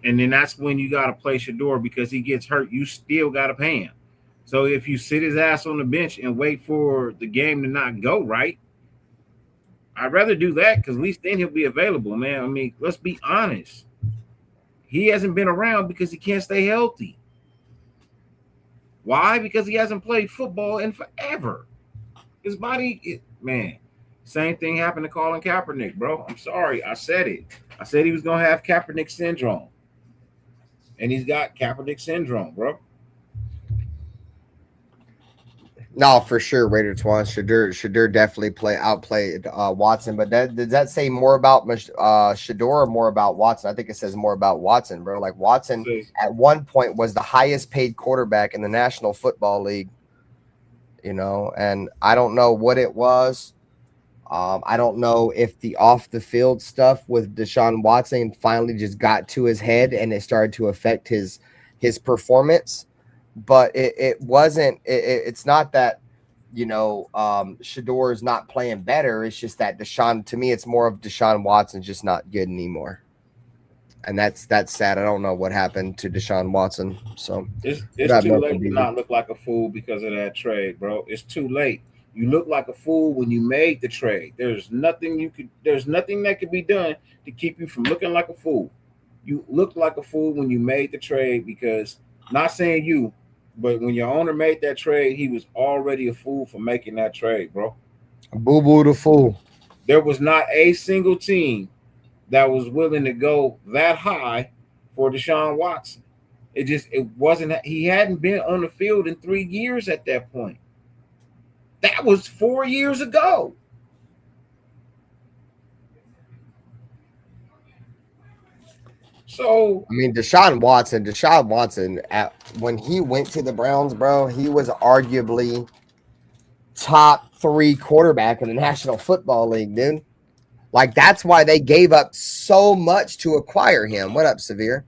and then that's when you got to play Shador because he gets hurt. You still got to pay him. So if you sit his ass on the bench and wait for the game to not go right, I'd rather do that because at least then he'll be available, man. I mean, let's be honest. He hasn't been around because he can't stay healthy. Why? Because he hasn't played football in forever. His body, man, same thing happened to Colin Kaepernick, bro. I'm sorry. I said it. I said he was going to have Kaepernick syndrome. And he's got Kaepernick syndrome, bro. No, for sure, Raider Twan. Shador definitely outplayed Watson. But does that say more about Shador or more about Watson? I think it says more about Watson, bro. Like, Watson at one point was the highest paid quarterback in the National Football League, and I don't know what it was. I don't know if the off the field stuff with Deshaun Watson finally just got to his head and it started to affect his performance. But it wasn't. It's not that Shador is not playing better. It's just that to me, it's more of Deshaun Watson's just not good anymore, and that's sad. I don't know what happened to Deshaun Watson. So it's too late to not look like a fool because of that trade, bro. It's too late. You look like a fool when you made the trade. There's nothing that could be done to keep you from looking like a fool. You looked like a fool when you made the trade because, not saying you, but when your owner made that trade, he was already a fool for making that trade, bro. Boo-boo the fool. There was not a single team that was willing to go that high for Deshaun Watson. It wasn't. He hadn't been on the field in 3 years at that point. That was 4 years ago. So I mean, Deshaun Watson, when he went to the Browns, bro, he was arguably top 3 quarterback in the National Football League, dude. Like, that's why they gave up so much to acquire him. What up, Severe?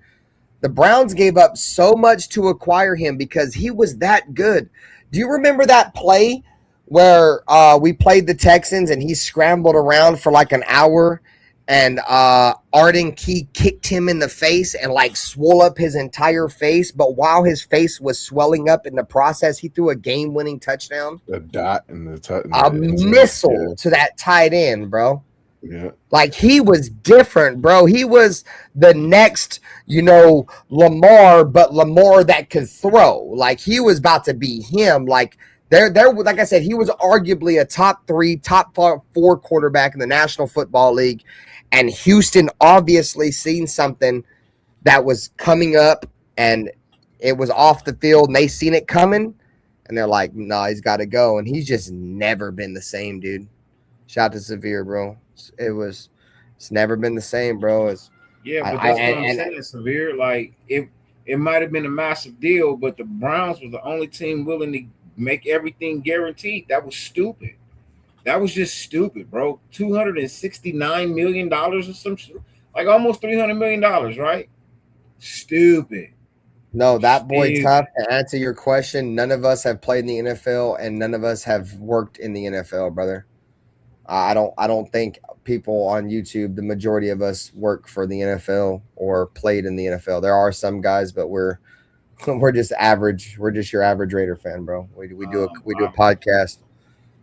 The Browns gave up so much to acquire him because he was that good. Do you remember that play where we played the Texans and he scrambled around for like an hour and Arden Key kicked him in the face and like swole up his entire face, but while his face was swelling up in the process, he threw a game-winning touchdown. A dot in the a missile to that tight end, bro. Yeah. Like he was different, bro. He was the next, Lamar, but Lamar that could throw. Like he was about to be him. Like there, like I said, he was arguably a top 3, top 4 quarterback in the National Football League. And Houston obviously seen something that was coming up and it was off the field and they seen it coming and they're like, nah, he's got to go. And he's just never been the same, dude. Shout out to Severe, bro. It's never been the same, bro. But that's what I'm saying, Severe. Like it might have been a massive deal, but the Browns were the only team willing to make everything guaranteed. That was stupid. That was just stupid, bro. $269 million or some shit. Like almost $300 million, right? Stupid. No, that boy tough. To answer your question, none of us have played in the NFL and none of us have worked in the NFL, brother. I don't think people on YouTube, the majority of us work for the NFL or played in the NFL. There are some guys, but we're just average. We're just your average Raider fan, bro. We do a podcast.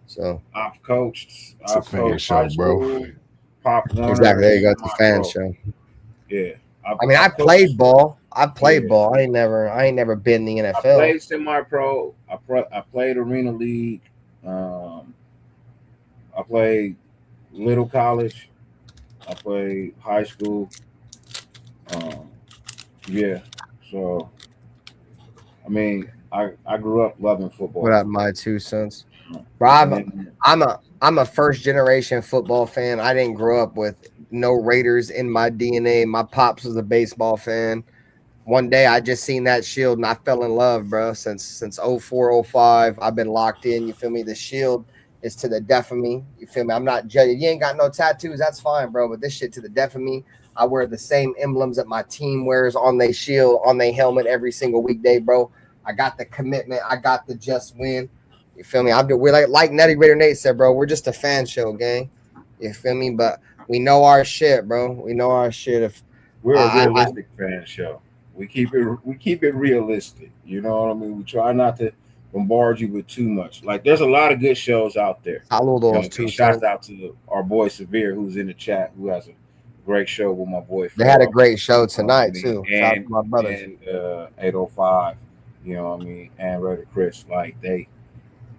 So I've coached. It's a fan show, bro. Pop Warner. Exactly. There you go. It's a fan show. Yeah. I played ball. I played ball. I ain't never been in the NFL. I played semi-pro. I played Arena League. I played little college. I played high school. So I mean, I grew up loving football. What up, my 2 cents? Bro, I'm a first generation football fan. I didn't grow up with no Raiders in my DNA. My pops was a baseball fan. One day I just seen that shield and I fell in love, bro. Since 04, 05, I've been locked in. You feel me? The shield is to the death of me. You feel me? I'm not judging. You ain't got no tattoos. That's fine, bro. But this shit to the death of me. I wear the same emblems that my team wears on their shield, on their helmet every single weekday, bro. I got the commitment. I got the just win. You feel me? We're like Nutty Raider Nate said, bro. We're just a fan show, gang. You feel me? But we know our shit, bro. We know our shit. If we're a realistic fan show, we keep it realistic. You know what I mean? We try not to bombard you with too much. Like there's a lot of good shows out there. Shouts out to our boy Severe, who's in the chat, who has a great show with my boy. They had a great show tonight too. And, Shout out to my brothers. And 805, you know what I mean, and Raider Chris, like they.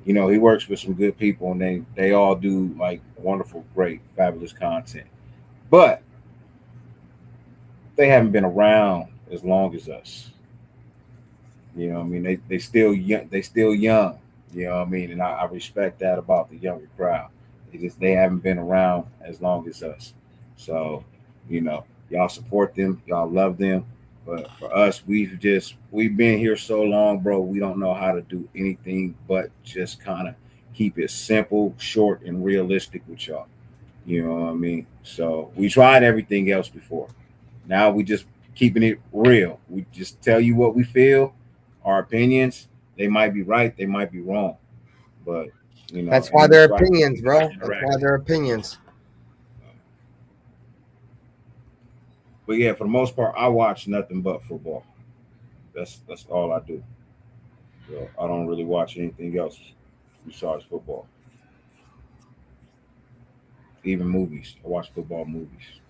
He works with some good people, and they all do like wonderful, great, fabulous content. But they haven't been around as long as us. You know what I mean? They still young. They still young. You know what I mean? And I respect that about the younger crowd. They haven't been around as long as us. So, y'all support them. Y'all love them. But for us, we've been here so long, bro. We don't know how to do anything but just kind of keep it simple, short, and realistic with y'all. You know what I mean? So we tried everything else before. Now we just keeping it real. We just tell you what we feel, our opinions. They might be right, they might be wrong, but that's why they're opinions, bro. That's why they're opinions. But yeah, for the most part, I watch nothing but football. That's all I do. So I don't really watch anything else besides football. Even movies. I watch football movies.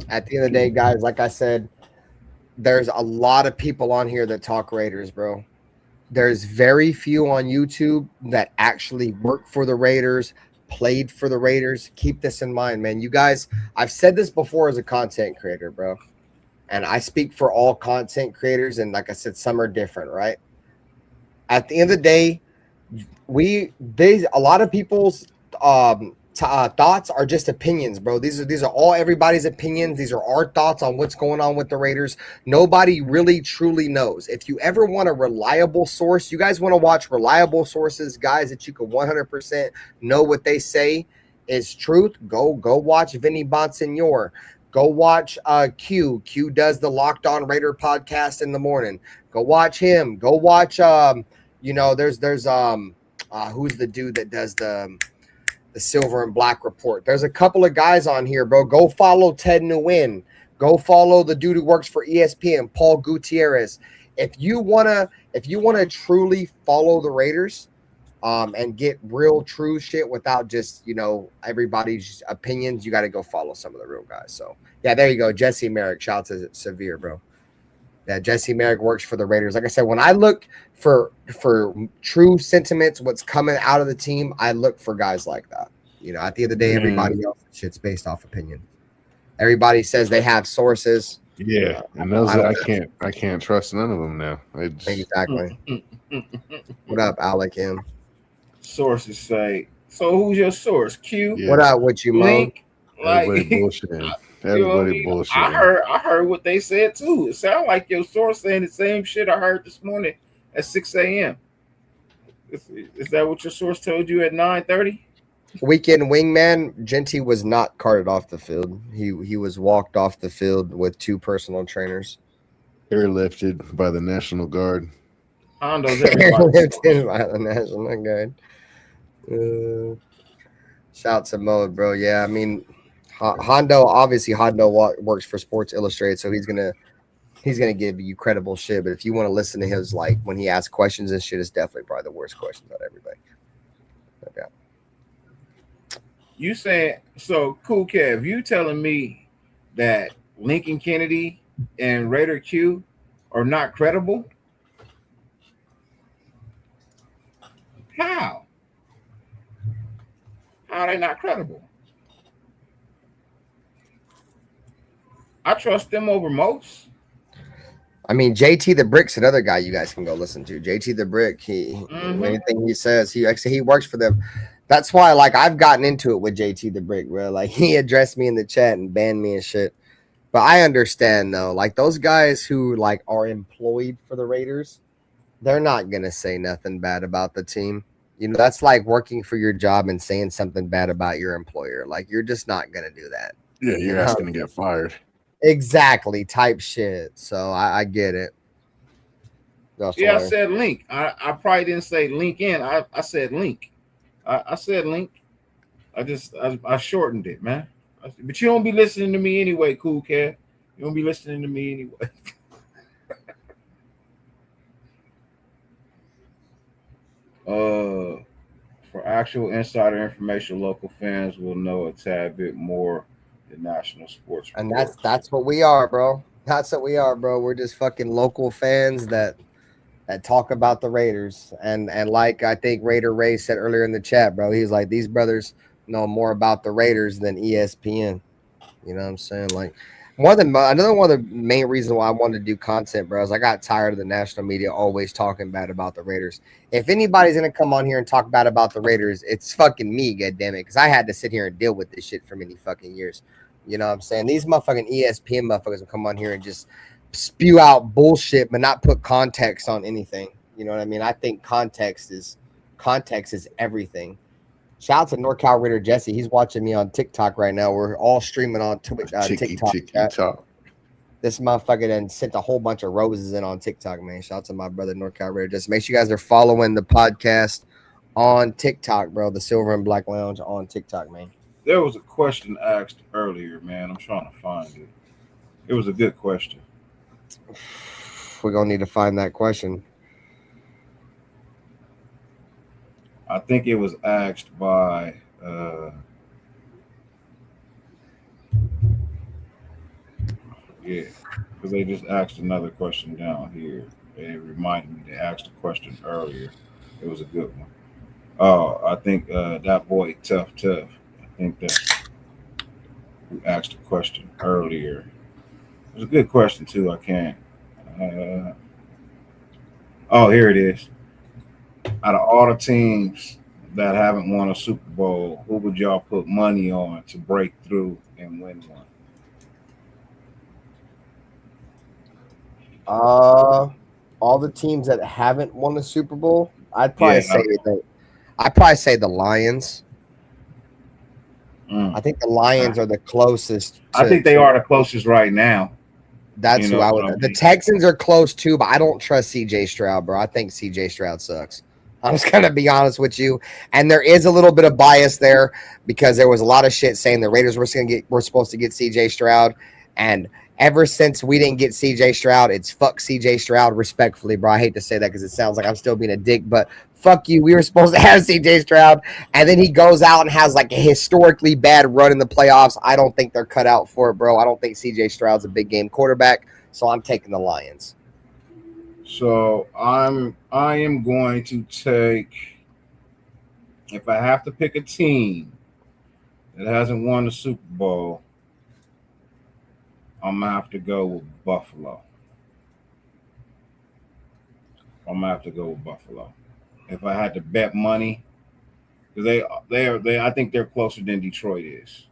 At the end of the day, guys, like I said, there's a lot of people on here that talk Raiders, bro. There's very few on YouTube that actually work for the Raiders, played for the Raiders. Keep this in mind, man. You guys, I've said this before as a content creator, bro. And I speak for all content creators. And like I said, some are different, right? At the end of the day, a lot of people's thoughts are just opinions, bro. These are all everybody's opinions. These are our thoughts on what's going on with the Raiders. Nobody really truly knows. If you ever want a reliable source, you guys want to watch reliable sources, guys that you can 100% know what they say is truth. Go watch Vinny Bonsignor. Go watch Q. Q does the Locked On Raider podcast in the morning. Go watch him. Go watch there's who's the dude that does the Silver and Black Report. There's a couple of guys on here, bro. Go follow Ted Nguyen. Go follow the dude who works for ESPN, Paul Gutierrez. If you wanna truly follow the Raiders, and get real true shit without just everybody's opinions, you got to go follow some of the real guys. So yeah, there you go. Jesse Merrick, shout out to Severe, bro. Yeah, Jesse Merrick works for the Raiders. Like I said, when I look for true sentiments, what's coming out of the team, I look for guys like that. At the end of the day, everybody else shit's based off opinion. Everybody says they have sources. Yeah, and those I can't trust none of them now. Exactly. What up, Alec? Him. Sources say. So who's your source? Q. Yeah. What up with you, Mo? Everybody bullshitting. Everybody bullshitting. I heard what they said too. It sounded like your source saying the same shit I heard this morning at 6 a.m. Is that what your source told you at 9:30? Weekend wingman Jeanty was not carted off the field. He was walked off the field with 2 personal trainers. Airlifted by the National Guard. Hondo's everybody. Airlifted by the National Guard. Shouts to Mo, bro. Yeah, I mean, Hondo works for Sports Illustrated, so he's gonna give you credible shit. But if you want to listen to his when he asks questions and shit, it's definitely probably the worst questions out of everybody. Okay. You saying so? Cool, Kev. You telling me that Lincoln Kennedy and Raider Q are not credible? How? How are they not credible? I trust them over most. I mean, JT the Brick's another guy you guys can go listen to. JT the Brick, anything he says, he works for them. That's why, I've gotten into it with JT the Brick, bro. He addressed me in the chat and banned me and shit. But I understand though, those guys who are employed for the Raiders, they're not gonna say nothing bad about the team. That's like working for your job and saying something bad about your employer. You're just not gonna do that. Yeah, you're asking to get fired. Exactly, type shit. So I get it. I said link. I probably didn't say link in. I said link. I said link. I shortened it, man. But you don't be listening to me anyway, Cool Cat. You don't be listening to me anyway. For actual insider information, local fans will know a tad bit more than national sports. And that's what we are, bro. That's what we are, bro. We're just fucking local fans that talk about the Raiders. And like I think Raider Ray said earlier in the chat, bro, he's like, these brothers know more about the Raiders than ESPN. You know what I'm saying? Another one of the main reasons why I wanted to do content, bro, is I got tired of the national media always talking bad about the Raiders. If anybody's gonna come on here and talk bad about the Raiders, it's fucking me, goddammit, because I had to sit here and deal with this shit for many fucking years. You know what I'm saying? These motherfucking ESPN motherfuckers will come on here and just spew out bullshit, but not put context on anything. You know what I mean? I think context is everything. Shout out to NorCal Raider Jesse. He's watching me on TikTok right now. We're all streaming on TikTok. This motherfucker then sent a whole bunch of roses in on TikTok, man. Shout out to my brother NorCal Raider Jesse. Make sure you guys are following the podcast on TikTok, bro. The Silver and Black Lounge on TikTok, man. There was a question asked earlier, man. I'm trying to find it. It was a good question. We're going to need to find that question. I think it was asked by because they just asked another question down here. They reminded me they asked a question earlier. It was a good one. Oh, I think that boy Tough. I think that's who asked a question earlier. It was a good question too. I can't. Here it is. Out of all the teams that haven't won a Super Bowl, who would y'all put money on to break through and win one? All the teams that haven't won a Super Bowl, I'd probably say the Lions. I think the Lions are the closest. I think they are the closest right now. That's who I would. The Texans are close too, but I don't trust C.J. Stroud, bro. I think C.J. Stroud sucks. I'm just gonna be honest with you, and there is a little bit of bias there because there was a lot of shit saying the Raiders were supposed to get C.J. Stroud, and ever since we didn't get C.J. Stroud, it's fuck C.J. Stroud. Respectfully, bro. I hate to say that because it sounds like I'm still being a dick, but fuck you. We were supposed to have C.J. Stroud, and then he goes out and has like a historically bad run in the playoffs. I don't think they're cut out for it, bro. I don't think C.J. Stroud's a big game quarterback, so I'm taking the Lions. So I am going to take, if I have to pick a team that hasn't won the Super Bowl, I'm gonna have to go with Buffalo. If I had to bet money, because I think they're closer than Detroit is.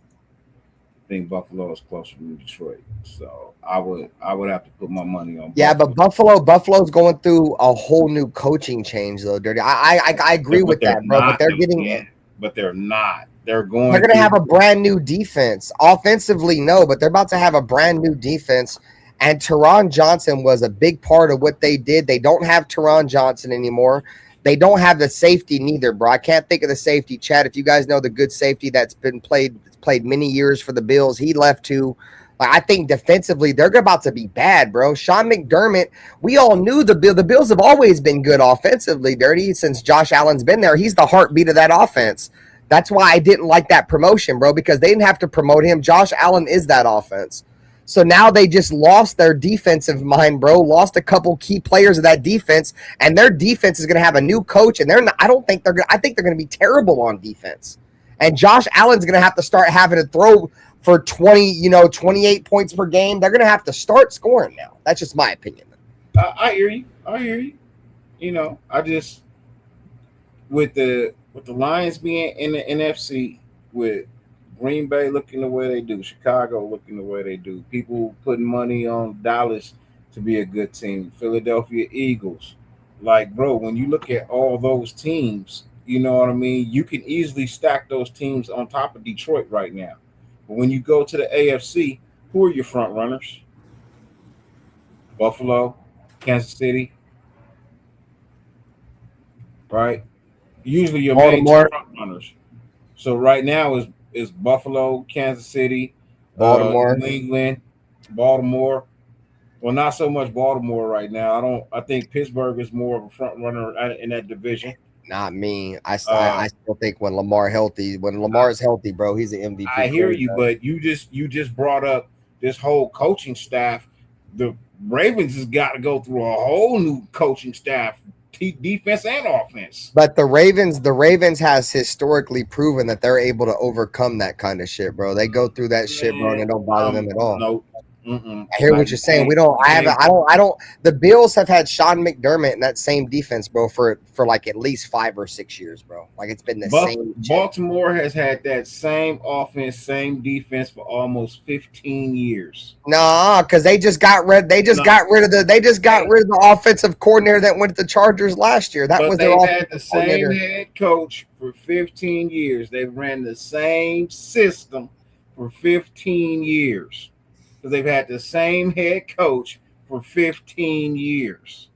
I think Buffalo is closer than Detroit, so I would have to put my money on. Yeah, but Buffalo's going through a whole new coaching change though, Dirty. I agree with that, bro. But they're getting, but they're not. They're going to have a brand new defense. Offensively, no, but they're about to have a brand new defense. And Teron Johnson was a big part of what they did. They don't have Teron Johnson anymore. They don't have the safety neither, bro. I can't think of the safety. Chad, if you guys know the good safety that's been played many years for the Bills, he left too. Like, I think defensively, they're about to be bad, bro. Sean McDermott, we all knew the Bills have always been good offensively, Dirty, since Josh Allen's been there. He's the heartbeat of that offense. That's why I didn't like that promotion, bro, because they didn't have to promote him. Josh Allen is that offense. So now they just lost their defensive mind, bro, lost a couple key players of that defense, and their defense is going to have a new coach, and I think they're going to be terrible on defense. And Josh Allen's going to have to start having to throw for 28 points per game. They're going to have to start scoring now. That's just my opinion. I hear you. You know, I just, with the Lions being in the NFC, with Green Bay looking the way they do, Chicago looking the way they do, people putting money on Dallas to be a good team, Philadelphia Eagles. Like, bro, when you look at all those teams, you know what I mean? You can easily stack those teams on top of Detroit right now. But when you go to the AFC, who are your front runners? Buffalo, Kansas City, right? Usually your main front runners. So right now is Buffalo, Kansas City, Baltimore, New England, Baltimore. Well, not so much Baltimore right now. I think Pittsburgh is more of a front runner in that division. Not me. I still think when Lamar is healthy, bro, he's an MVP. I hear you, but you just brought up this whole coaching staff. The Ravens has got to go through a whole new coaching staff, defense and offense. But the Ravens has historically proven that they're able to overcome that kind of shit, bro. They go through that shit, bro, and it don't bother them at all. No. I hear what you're saying. The Bills have had Sean McDermott in that same defense, bro, for like at least 5 or 6 years, bro. Like, it's been the same. Baltimore has had that same offense, same defense for almost 15 years. Nah, because they just got rid of the offensive coordinator that went to the Chargers last year. That was their offensive had the same head coach for 15 years. They ran the same system for 15 years. Because they've had the same head coach for 15 years.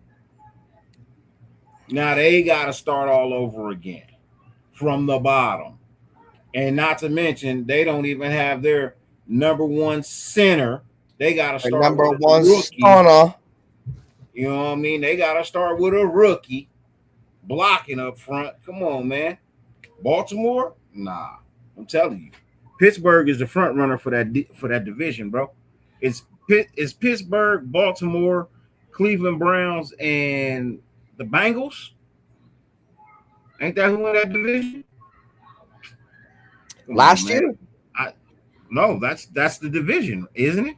Now they got to start all over again from the bottom. And not to mention, they don't even have their number one center. They got to start number with one a rookie. stunner. You know what I mean? They got to start with a rookie blocking up front. Come on, man. Baltimore? Nah. I'm telling you. Pittsburgh is the front runner for that division, bro. It's Pittsburgh, Baltimore, Cleveland Browns, and the Bengals. Ain't that who in that division? Last year? No, that's the division, isn't it?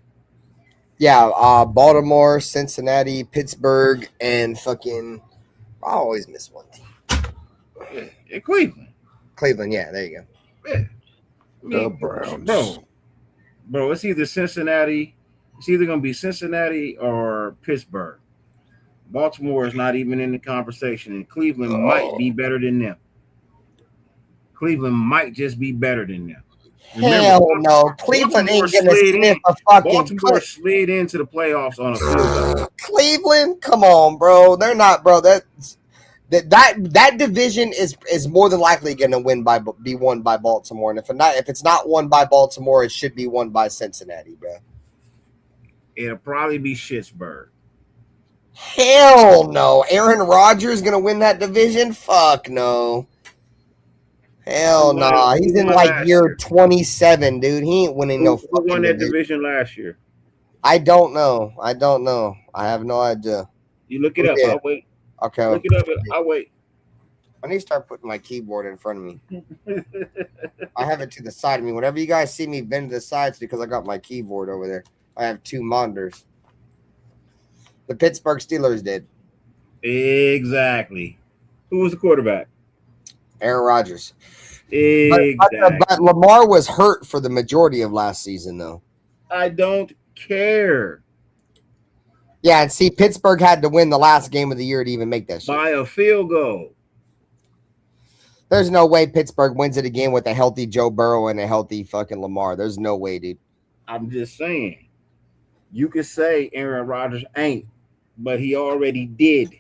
Yeah, Baltimore, Cincinnati, Pittsburgh, and fucking I always miss one team. Yeah, Cleveland. Cleveland, yeah, there you go. Yeah. The Browns. Bro, it's either Cincinnati. It's either going to be Cincinnati or Pittsburgh. Baltimore is not even in the conversation, and Cleveland might be better than them. Cleveland might just be better than them. Hell no. Cleveland ain't gonna sniff a fucking Baltimore slid into the playoffs on a field goal. Cleveland, come on, bro. They're not, bro. That division is more than likely going to be won by Baltimore, and if it's not won by Baltimore, it should be won by Cincinnati, bro. It'll probably be Pittsburgh. Hell no. Aaron Rodgers going to win that division? Fuck no. Hell no. Nah. He's in like year 27, dude. He ain't winning no fucking won that division last year? I don't know. I have no idea. You look it up. I'll wait. Okay. Look it up. I'll wait. I need to start putting my keyboard in front of me. I have it to the side of me. Whenever you guys see me bend to the sides, because I got my keyboard over there. I have two monitors. The Pittsburgh Steelers did. Exactly. Who was the quarterback? Aaron Rodgers. Exactly. But Lamar was hurt for the majority of last season, though. I don't care. Yeah, and see, Pittsburgh had to win the last game of the year to even make that shit. By a field goal. There's no way Pittsburgh wins it again with a healthy Joe Burrow and a healthy fucking Lamar. There's no way, dude. I'm just saying. You could say Aaron Rodgers ain't, but he already did.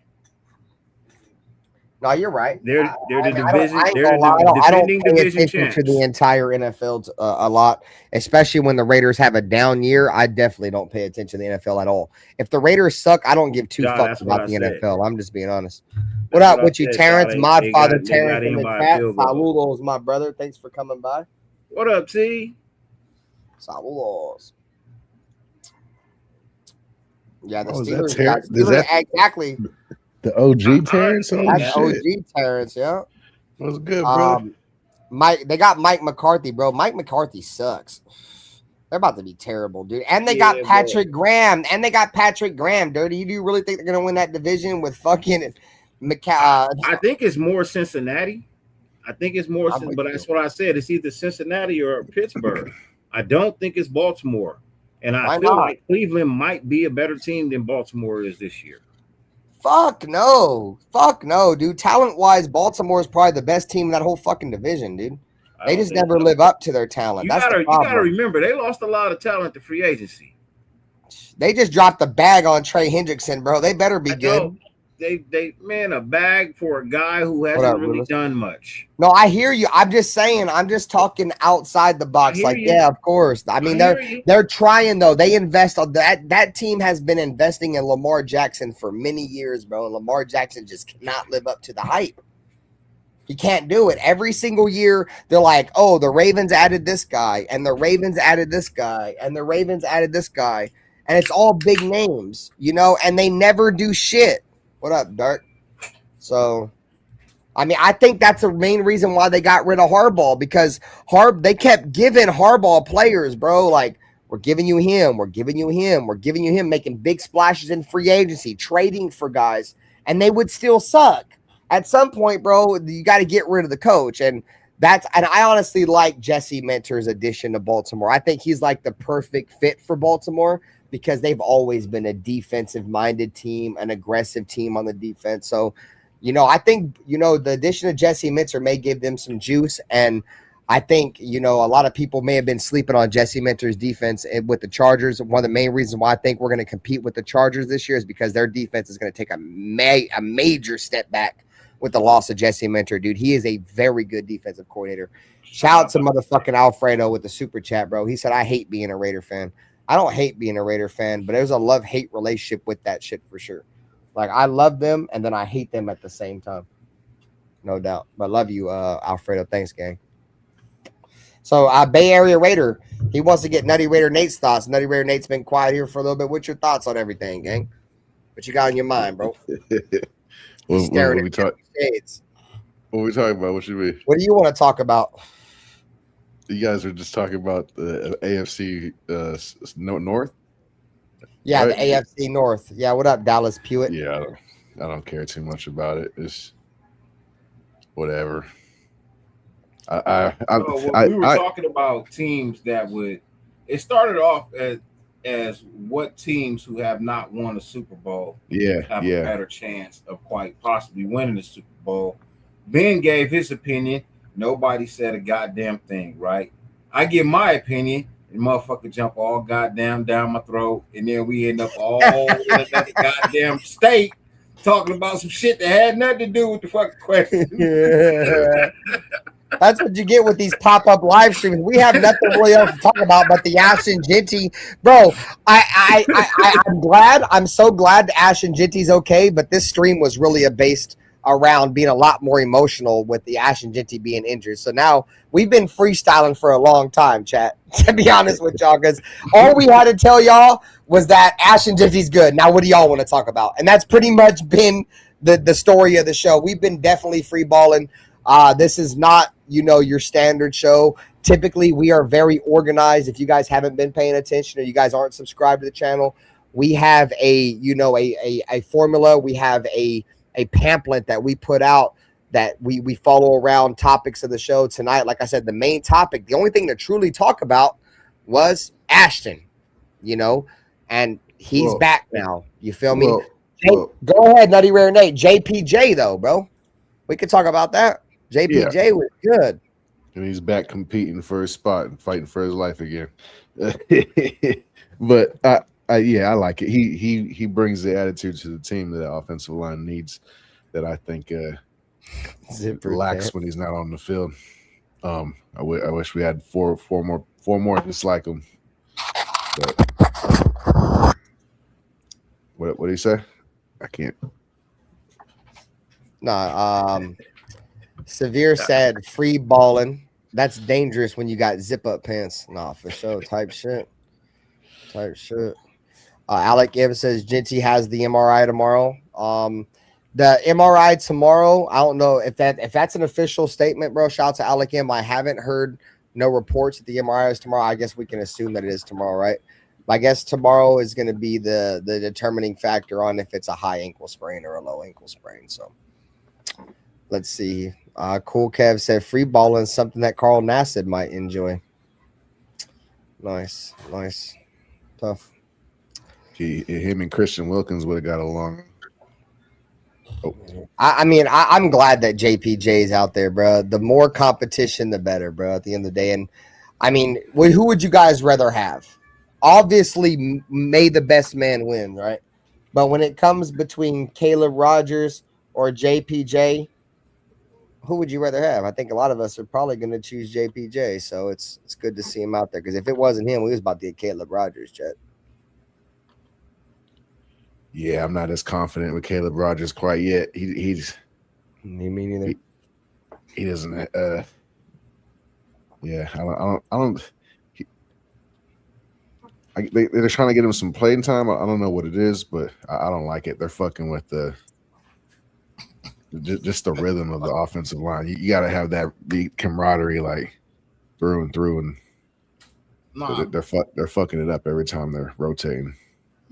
No, you're right. They're the division. I don't pay attention to the entire NFL a lot, especially when the Raiders have a down year. I definitely don't pay attention to the NFL at all. If the Raiders suck, I don't give two fucks about the NFL. I'm just being honest. What up with you, Terrence? Modfather Terrence in the chat. Saludos, my brother. Thanks for coming by. What up, T? Saludos. Yeah, the Steelers. Exactly. The OG Terrence? That's OG Terrence, yeah. What's good, bro? They got Mike McCarthy, bro. Mike McCarthy sucks. They're about to be terrible, dude. And they got Patrick Graham. Dyrti. You do really think they're going to win that division with fucking I think it's more Cincinnati. But that's what I said. It's either Cincinnati or Pittsburgh. I don't think it's Baltimore. And I feel like Cleveland might be a better team than Baltimore is this year. Fuck no, dude. Talent-wise, Baltimore is probably the best team in that whole fucking division, dude. They just never live up to their talent. You gotta remember, they lost a lot of talent to free agency. They just dropped the bag on Trey Hendrickson, bro. They better be good. A bag for a guy who hasn't really done much. No, I hear you. I'm just saying, I'm just talking outside the box. Yeah, of course. I mean, they're trying though. They invest on that team has been investing in Lamar Jackson for many years, bro. And Lamar Jackson just cannot live up to the hype. He can't do it. Every single year, they're like, oh, the Ravens added this guy, and the Ravens added this guy, and the Ravens added this guy. And it's all big names, and they never do shit. What up, Dart? So, I mean, I think that's the main reason why they got rid of Harbaugh, because they kept giving Harbaugh players, bro. Like, we're giving you him, making big splashes in free agency, trading for guys, and they would still suck. At some point, bro, you got to get rid of the coach. And I honestly like Jesse Minter's addition to Baltimore. I think he's like the perfect fit for Baltimore, because they've always been a defensive-minded team, an aggressive team on the defense. So, I think, the addition of Jesse Minter may give them some juice. And I think, a lot of people may have been sleeping on Jesse Minter's defense with the Chargers. One of the main reasons why I think we're going to compete with the Chargers this year is because their defense is going to take a major step back with the loss of Jesse Minter, dude. He is a very good defensive coordinator. Shout out to motherfucking Alfredo with the super chat, bro. He said, I hate being a Raider fan. I don't hate being a Raider fan, but there's a love-hate relationship with that shit for sure. Like, I love them, and then I hate them at the same time. No doubt. But love you, Alfredo. Thanks, gang. So, Bay Area Raider, he wants to get Nutty Raider Nate's thoughts. Nutty Raider Nate's been quiet here for a little bit. What's your thoughts on everything, gang? What you got on your mind, bro? What we talking about? What should we? What do you want to talk about? You guys are just talking about the AFC North? Yeah, right? The AFC North. Yeah, what up, Dallas Pewitt? Yeah, I don't care too much about it. It's whatever. We were talking about teams that would. It started off as what teams who have not won a Super Bowl have a better chance of quite possibly winning the Super Bowl. Ben gave his opinion. Nobody said a goddamn thing, right? I give my opinion, and motherfucker jump all goddamn down my throat, and then we end up all in another goddamn state talking about some shit that had nothing to do with the fucking question. Yeah. That's what you get with these pop-up live streams. We have nothing really else to talk about but the Ashton Jeanty. Bro, I'm glad. I'm so glad Ashton Jeanty's okay, but this stream was really based around being a lot more emotional with the Ashton Jeanty being injured. So now we've been freestyling for a long time, chat, to be honest with y'all, because all we had to tell y'all was that Ashton Jeanty's good. Now what do y'all want to talk about? And that's pretty much been the story of the show. We've been definitely free balling. This is not, your standard show. Typically, we are very organized. If you guys haven't been paying attention or you guys aren't subscribed to the channel, we have a formula. We have a pamphlet that we put out that we follow around topics of the show. Tonight, like I said, the main topic, the only thing to truly talk about was Ashton, and he's back now. You feel me? Go ahead, Nutty Rare Nate. JPJ, though, bro. We could talk about that. JPJ was good. And he's back competing for his spot and fighting for his life again. But I like it. He brings the attitude to the team that the offensive line needs, that I think lacks when he's not on the field. I wish we had four more just like him. But what do you say? I can't. Severe said free balling. That's dangerous when you got zip up pants. Nah, for sure. Type shit. Alec Gibbs says Jeanty has the MRI tomorrow. The MRI tomorrow, I don't know if that's an official statement, bro. Shout out to Alec M. I haven't heard no reports that the MRI is tomorrow. I guess we can assume that it is tomorrow, right? I guess tomorrow is going to be the determining factor on if it's a high ankle sprain or a low ankle sprain. So let's see. Cool Kev said free balling, something that Carl Nassib might enjoy. Nice. Tough. Him and Christian Wilkins would have got along. I'm glad that JPJ is out there, bro. The more competition, the better, bro, at the end of the day. And who would you guys rather have? Obviously, may the best man win, right? But when it comes between Caleb Rogers or JPJ, who would you rather have? I think a lot of us are probably going to choose JPJ. So it's good to see him out there, because if it wasn't him, we was about to get Caleb Rogers, Chet. Yeah, I'm not as confident with Caleb Rogers quite yet. He's me neither. He doesn't. Yeah, I don't. They're trying to get him some playing time. I don't know what it is, but I don't like it. They're fucking with just the rhythm of the offensive line. You got to have the camaraderie like through and through, and they're fucking it up every time they're rotating.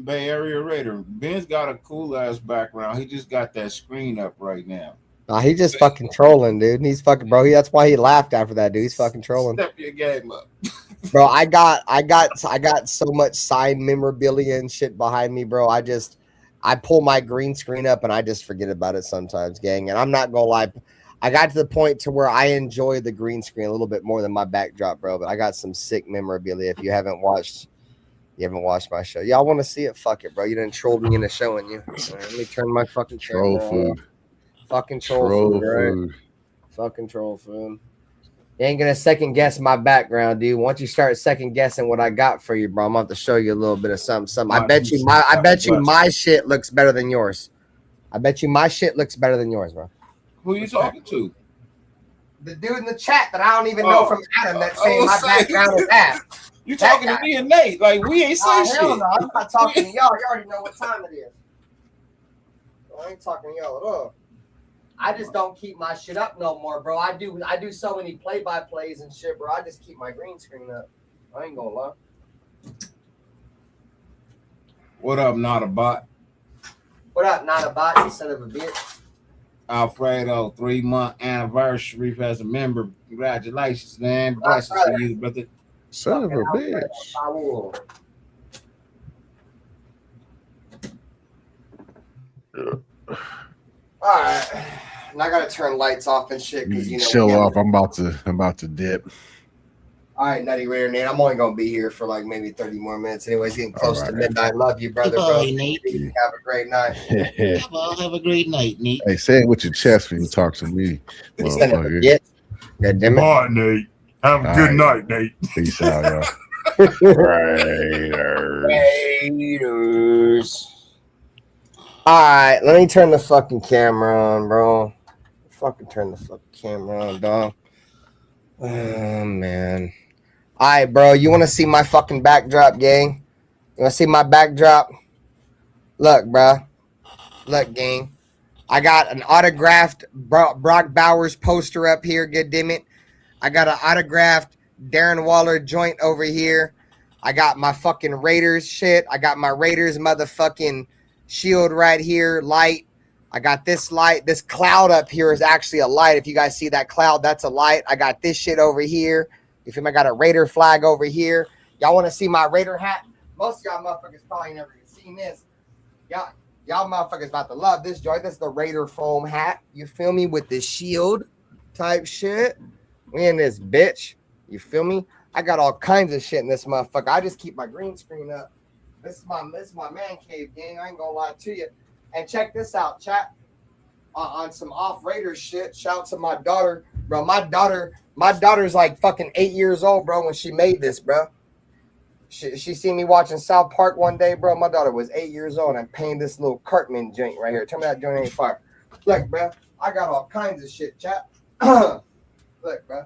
Bay Area Raider. Ben's got a cool ass background. He just got that screen up right now. Nah, he's just fucking trolling, dude. And he's fucking, bro. That's why he laughed after that, dude. He's fucking trolling. Step your game up. Bro, I got so much signed memorabilia and shit behind me, bro. I pull my green screen up and I just forget about it sometimes, gang. And I'm not gonna lie, I got to the point to where I enjoy the green screen a little bit more than my backdrop, bro. But I got some sick memorabilia. If you haven't watched my show, y'all want to see it? Fuck it, bro. You done trolled me into showing you. Right, let me turn my fucking troll food. Fucking troll food, right? Fucking troll food. You ain't gonna second guess my background, dude. Once you start second guessing what I got for you, bro, I'm about to show you a little bit of something. I bet you my shit looks better than yours. I bet you my shit looks better than yours, bro. Who are you talking to? The dude in the chat that I don't even know from Adam that's saying my background is that. You talking to me and Nate? Like we ain't say shit. Hell no, I'm not talking to y'all. You already know what time it is. I ain't talking to y'all at all. I just don't keep my shit up no more, bro. I do so many play-by-plays and shit, bro. I just keep my green screen up. I ain't gonna lie. What up, not a bot? What up, not a bot, you son of a bitch? Alfredo, 3-month anniversary as a member. Congratulations, man. Blessings to you, brother. Son of a bitch. All right. And I gotta turn lights off and shit because show off. I'm about to dip. All right, Nutty, Raider, Nate. I'm only gonna be here for like maybe 30 more minutes. Anyways, getting close to midnight. Love you, brother. Goodbye, bro. Nate. Have a great night. Have a great night, Nate. Hey, say it with your chest when you talk to me, motherfucker. Yeah. God damn it. Bye, Nate. Have a good night, Nate. Peace out, y'all. Raiders. All right, let me turn the fucking camera on, bro. Fucking turn the fucking camera on, dog. Oh, man. All right, bro. You want to see my fucking backdrop, gang? You want to see my backdrop? Look, bro. Look, gang. I got an autographed Brock Bowers poster up here, goddammit. I got an autographed Darren Waller joint over here. I got my fucking Raiders shit. I got my Raiders motherfucking shield right here, light. I got this light. This cloud up here is actually a light. If you guys see that cloud, that's a light. I got this shit over here. You feel me? I got a Raider flag over here. Y'all want to see my Raider hat? Most of y'all motherfuckers probably never seen this. Y'all motherfuckers about to love this joint. This is the Raider foam hat. You feel me? With the shield type shit. We in this bitch. You feel me? I got all kinds of shit in this motherfucker. I just keep my green screen up. This is my man cave, gang. I ain't gonna lie to you. And check this out, chat. On some off Raiders shit. Shout to my daughter, bro. My daughter's like fucking 8 years old, bro. When she made this, bro. She seen me watching South Park one day, bro. My daughter was 8 years old and painted this little Cartman joint right here. Tell me that joint ain't fire. Look, bro. I got all kinds of shit, chat. Look, bro.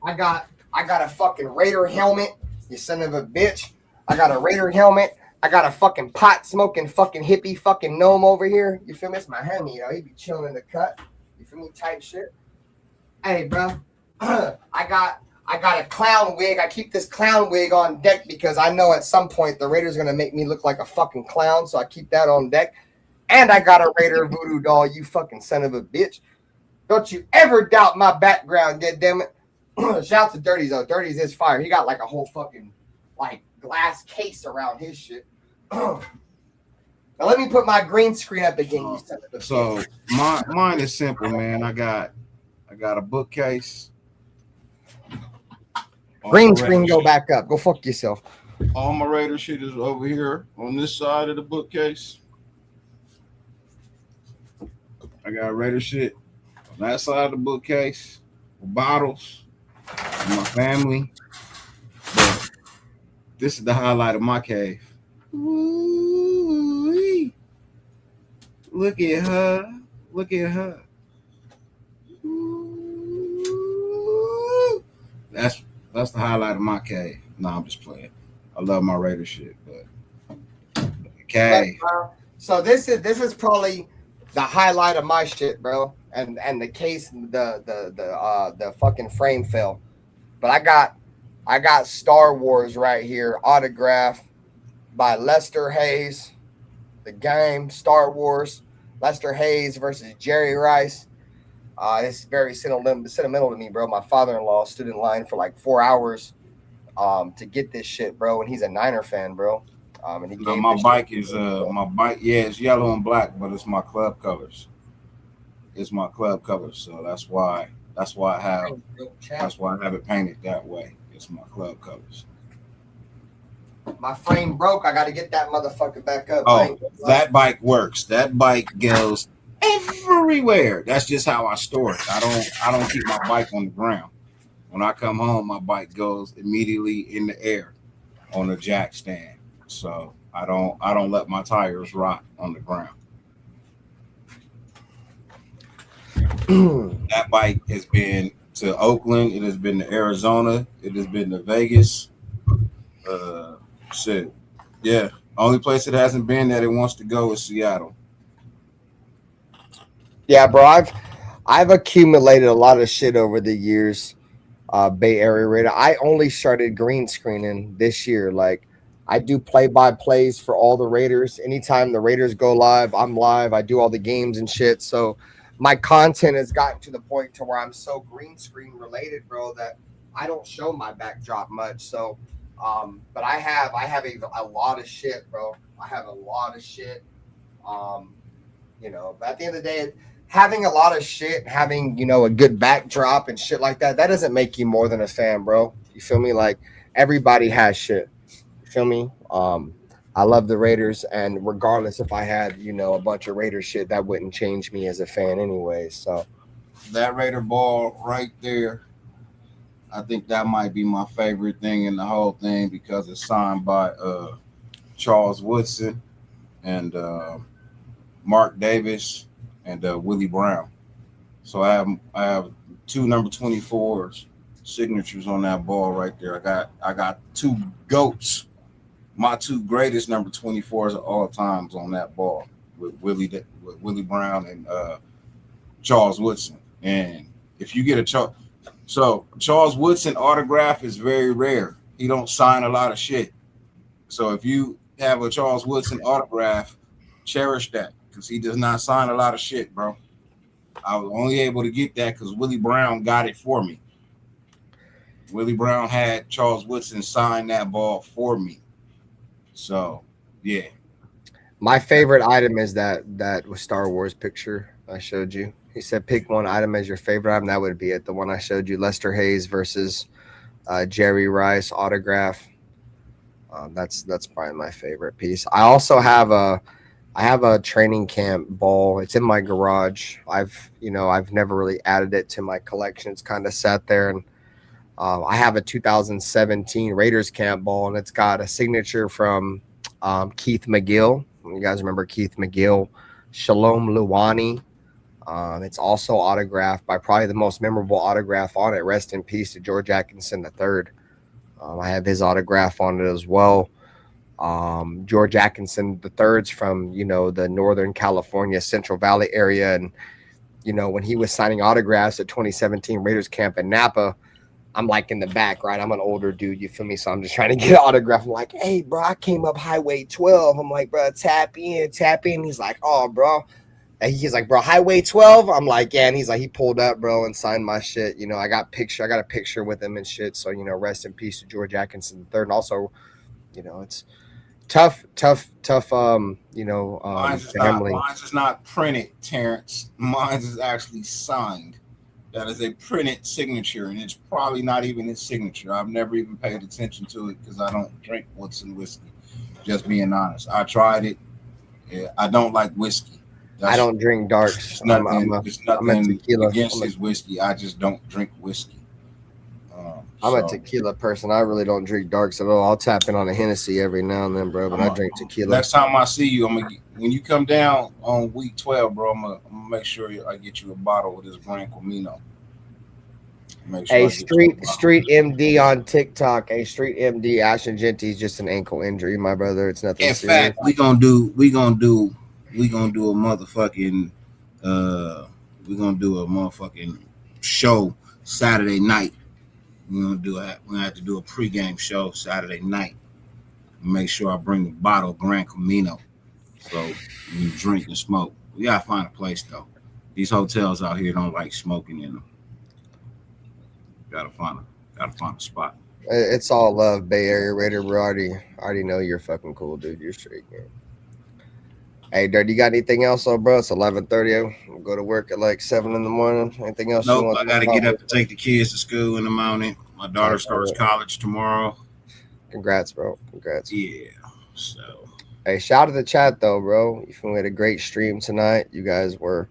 I got a fucking Raider helmet. You son of a bitch. I got a Raider helmet. I got a fucking pot smoking fucking hippie fucking gnome over here. You feel me? It's my homie, He be chilling in the cut. You feel me? Type shit. Hey, bro. I got a clown wig. I keep this clown wig on deck because I know at some point the Raiders are gonna make me look like a fucking clown, so I keep that on deck. And I got a Raider voodoo doll. You fucking son of a bitch. Don't you ever doubt my background, goddammit. Shout out to Dyrti though. Dyrti's is fire. He got like a whole fucking like glass case around his shit. Now let me put my green screen up again. So mine is simple, man. I got a bookcase. Green screen, go back up. Go fuck yourself. All my Raider shit is over here on this side of the bookcase. I got Raider shit on that side of the bookcase. Bottles. My family. But this is the highlight of my cave. Ooh-wee. Look at her. Look at her. Ooh. That's the highlight of my cave. No, I'm just playing. I love my Raider shit, but cave. So this is probably the highlight of my shit, bro. And the case, the fucking frame fell. But I got Star Wars right here, autograph by Lester Hayes. The game, Star Wars, Lester Hayes versus Jerry Rice. This is very sentimental to me, bro. My father-in-law stood in line for like 4 hours to get this shit, bro. And he's a Niner fan, bro. And he gave my bike is it's yellow and black, but it's my club colors. It's my club colors, so that's why I have it painted that way. It's my club colors. My frame broke. I got to get that motherfucker back up. Oh, that bike works. That bike goes everywhere. That's just how I store it. I don't keep my bike on the ground. When I come home, my bike goes immediately in the air on a jack stand. So I don't let my tires rot on the ground. That bike has been to Oakland. It has been to Arizona. It has been to Vegas. Shit. Yeah. Only place it hasn't been that it wants to go is Seattle. Yeah, bro. I've accumulated a lot of shit over the years. Bay Area Raider. I only started green screening this year. Like, I do play-by-plays for all the Raiders. Anytime the Raiders go live, I'm live. I do all the games and shit. So my content has gotten to the point to where I'm so green screen related, bro, that I don't show my backdrop much. So, but I have a lot of shit, bro. I have a lot of shit. You know, but at the end of the day, having a lot of shit, having, you know, a good backdrop and shit like that, that doesn't make you more than a fan, bro. You feel me? Like everybody has shit. You feel me? I love the Raiders, and regardless if I had, you know, a bunch of Raiders shit, that wouldn't change me as a fan anyway. So That Raider ball right there, I think that might be my favorite thing in the whole thing because it's signed by Charles Woodson and Mark Davis and Willie Brown. So I have two number 24s signatures on that ball right there. I got two GOATs, my two greatest number 24s of all times on that ball with Willie Brown and Charles Woodson. And if you get a Charles Woodson autograph is very rare. He don't sign a lot of shit. So if you have a Charles Woodson autograph, cherish that because he does not sign a lot of shit, bro. I was only able to get that because Willie Brown got it for me. Willie Brown had Charles Woodson sign that ball for me. So, yeah. my favorite item is that Star Wars picture I showed you. He said pick one item as your favorite item. That would be it. The one I showed you, Lester Hayes versus Jerry Rice autograph. That's probably my favorite piece. I also have a training camp ball. It's in my garage. I've never really added it to my collection. It's kind of sat there, and I have a 2017 Raiders camp ball, and it's got a signature from Keith McGill. You guys remember Keith McGill? Shalom Luwani. It's also autographed by probably the most memorable autograph on it. Rest in peace to George Atkinson III. I have his autograph on it as well. George Atkinson III's from, you know, the Northern California Central Valley area. And, you know, when he was signing autographs at 2017 Raiders camp in Napa, I'm like in the back, right? I'm an older dude, you feel me? So I'm just trying to get an autograph. I'm like, hey, bro, I came up Highway 12. I'm like, bro, tap in. He's like, oh, bro. And he's like, bro, Highway 12? I'm like, yeah. And he's like, he pulled up, bro, and signed my shit. You know, I got a picture with him and shit. So, you know, rest in peace to George Atkinson III. And also, you know, it's tough, you know, family. Mine's is not printed, Terrence. Mine's is actually signed. That is a printed signature, and it's probably not even his signature. I've never even paid attention to it because I don't drink Woodson whiskey. Just being honest. I tried it. Yeah, I don't like whiskey. I don't drink darks. It's nothing tequila. against his whiskey. I just don't drink whiskey. I'm a tequila person. I really don't drink darks at all. I'll tap in on a Hennessy every now and then, bro, but I drink tequila. Next time I see you, when you come down on week 12, bro, I'm gonna make sure I get you a bottle of this Gran Camino. Hey, Street MD on TikTok. Hey, Street MD, Ashton Jeanty is just an ankle injury, my brother. It's nothing In serious. fact, we gonna do a motherfucking show Saturday night. We're gonna have to do a pregame show Saturday night. Make sure I bring a bottle of Gran Camino. So you drink and smoke. We gotta find a place though. These hotels out here don't like smoking in them. Gotta find a spot. It's all love, Bay Area Raider, bro. I already know you're fucking cool, dude. You're straight, man. Hey, Dyrti, you got anything else, bro? It's 11:30. I'll go to work at like 7 in the morning. Anything else? Nope, I gotta get up to take the kids to school in the morning. My daughter starts college tomorrow. Congrats, bro. Congrats. Yeah. So, hey, shout out to the chat though, bro. You feel we had a great stream tonight. You guys were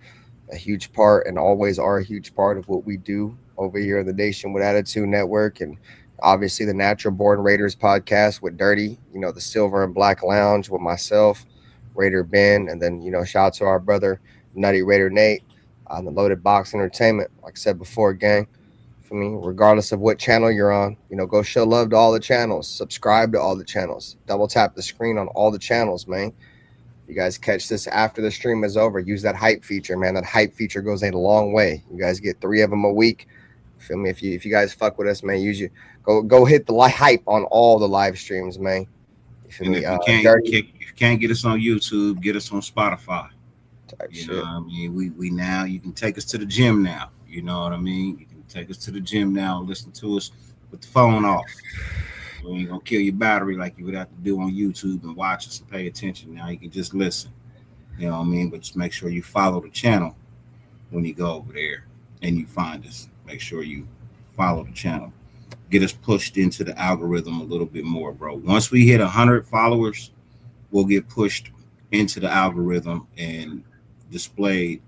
a huge part and always are a huge part of what we do over here in the Nation with Attitude Network, and obviously the Natural Born Raiders podcast with Dyrti. You know, the Silver and Black Lounge with myself, RaiderBen, and then, you know, shout out to our brother Nutty Raider Nate on the Loaded Box Entertainment. Like I said before, gang, for me, regardless of what channel you're on, you know, go show love to all the channels, subscribe to all the channels, double tap the screen on all the channels, man. You guys catch this after the stream is over, use that hype feature, man. That hype feature goes a long way. You guys get 3 of them a week. Feel me? If you guys fuck with us, man, use you go hit the hype on all the live streams, man. You feel and me? If you can't get us on YouTube, get us on Spotify. You know what I mean? We now, you can take us to the gym now. You know what I mean? You can take us to the gym now and listen to us with the phone off. You ain't gonna kill your battery like you would have to do on YouTube and watch us and pay attention. Now you can just listen. You know what I mean? But just make sure you follow the channel when you go over there and you find us. Make sure you follow the channel. Get us pushed into the algorithm a little bit more, bro. Once we hit 100 followers, we'll get pushed into the algorithm and displayed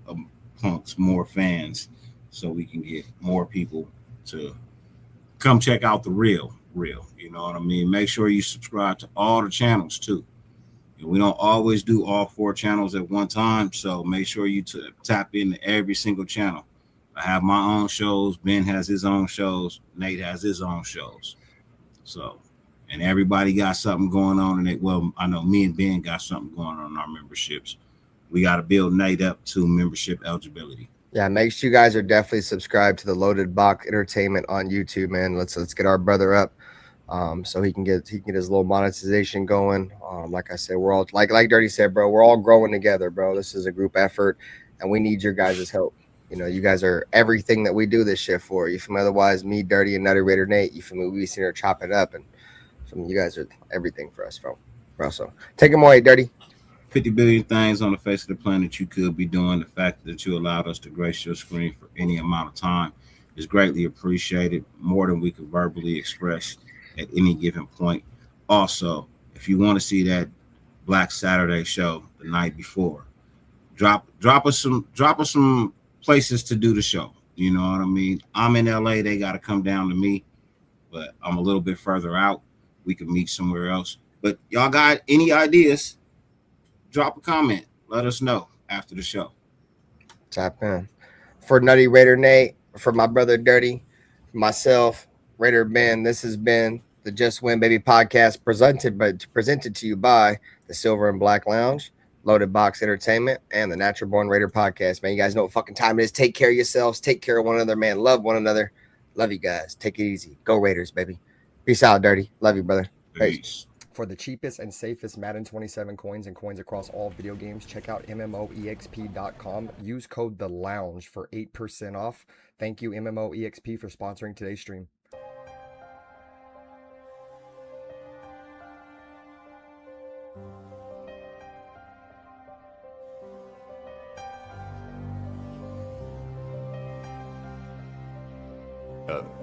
amongst more fans, so we can get more people to come check out the real. You know what I mean? Make sure you subscribe to all the channels too. And we don't always do all 4 channels at one time, so make sure you tap into every single channel. I have my own shows. Ben has his own shows. Nate has his own shows. So, and everybody got something going on in it. Well, I know me and Ben got something going on in our memberships. We got to build Nate up to membership eligibility. Yeah, make sure you guys are definitely subscribed to the Loaded Box Entertainment on YouTube, man. Let's get our brother up, so he can get his little monetization going. Like I said, we're all like Dyrti said, bro. We're all growing together, bro. This is a group effort, and we need your guys' help. You know, you guys are everything that we do this shit for. You feel me? Otherwise, me, Dyrti, and Nutty, Raider, Nate, you feel me? We sit here and chop it up, and you guys are everything for us, bro. So take them away, Dyrti. 50 billion things on the face of the planet you could be doing. The fact that you allowed us to grace your screen for any amount of time is greatly appreciated, more than we could verbally express at any given point. Also, if you want to see that Black Saturday show the night before, drop us some places to do the show. You know what I mean? I'm in LA, they got to come down to me, but I'm a little bit further out. We could meet somewhere else. But y'all got any ideas? Drop a comment. Let us know after the show. Tap in. For Nutty, Raider, Nate, for my brother Dyrti, for myself, RaiderBen, this has been the Just Win Baby podcast presented to you by the Silver and Black Lounge, Loaded Box Entertainment, and the Natural Born Raider podcast. Man, you guys know what fucking time it is. Take care of yourselves. Take care of one another, man. Love one another. Love you guys. Take it easy. Go Raiders, baby. Peace out, Dyrti. Love you, brother. Peace. For the cheapest and safest Madden 27 coins and coins across all video games, check out MMOEXP.com. Use code THELOUNGE for 8% off. Thank you, MMOEXP, for sponsoring today's stream.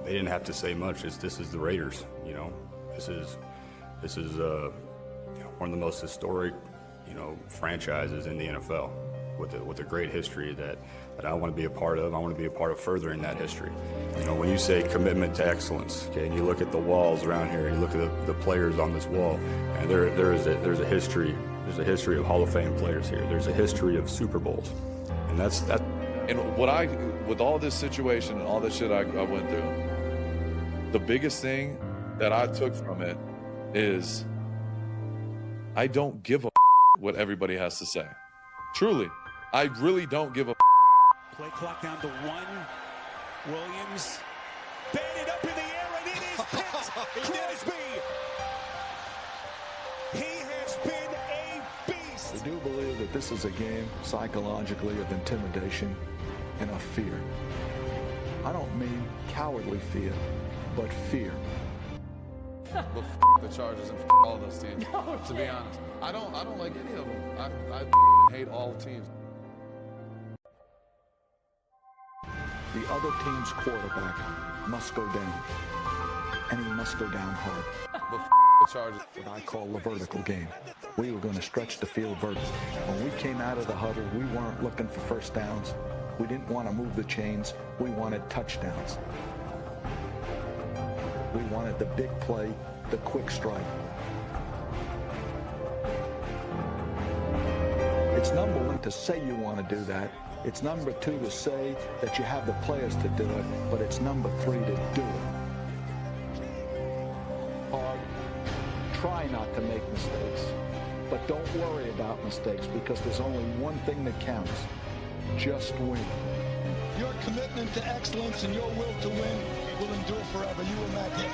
They didn't have to say much. This is the Raiders. You know, this is one of the most historic, franchises in the NFL, with a great history that I want to be a part of. I want to be a part of furthering that history. You know, when you say commitment to excellence, okay, and you look at the walls around here, you look at the players on this wall, and there's a history. There's a history of Hall of Fame players here. There's a history of Super Bowls, and that's that. And with all this situation and all this shit I went through, the biggest thing that I took from it is I don't give a what everybody has to say. Truly, I really don't give a. Play clock down to 1. Williams batted up in the air, and it is picked. Crosby. He has been a beast. We do believe that this is a game psychologically of intimidation and of fear. I don't mean cowardly fear, but fear. Well, the Chargers and all those teams. No, to be honest, I don't like any of them. I hate all teams. The other team's quarterback must go down, and he must go down hard. The Chargers. What I call the vertical game. We were going to stretch the field vertically. When we came out of the huddle, we weren't looking for first downs. We didn't want to move the chains. We wanted touchdowns. We wanted the big play, the quick strike. It's number one to say you want to do that. It's number two to say that you have the players to do it, but it's number three to do it. Hard. Try not to make mistakes, but don't worry about mistakes because there's only one thing that counts. Just win. Your commitment to excellence and your will to win will endure forever. You will not get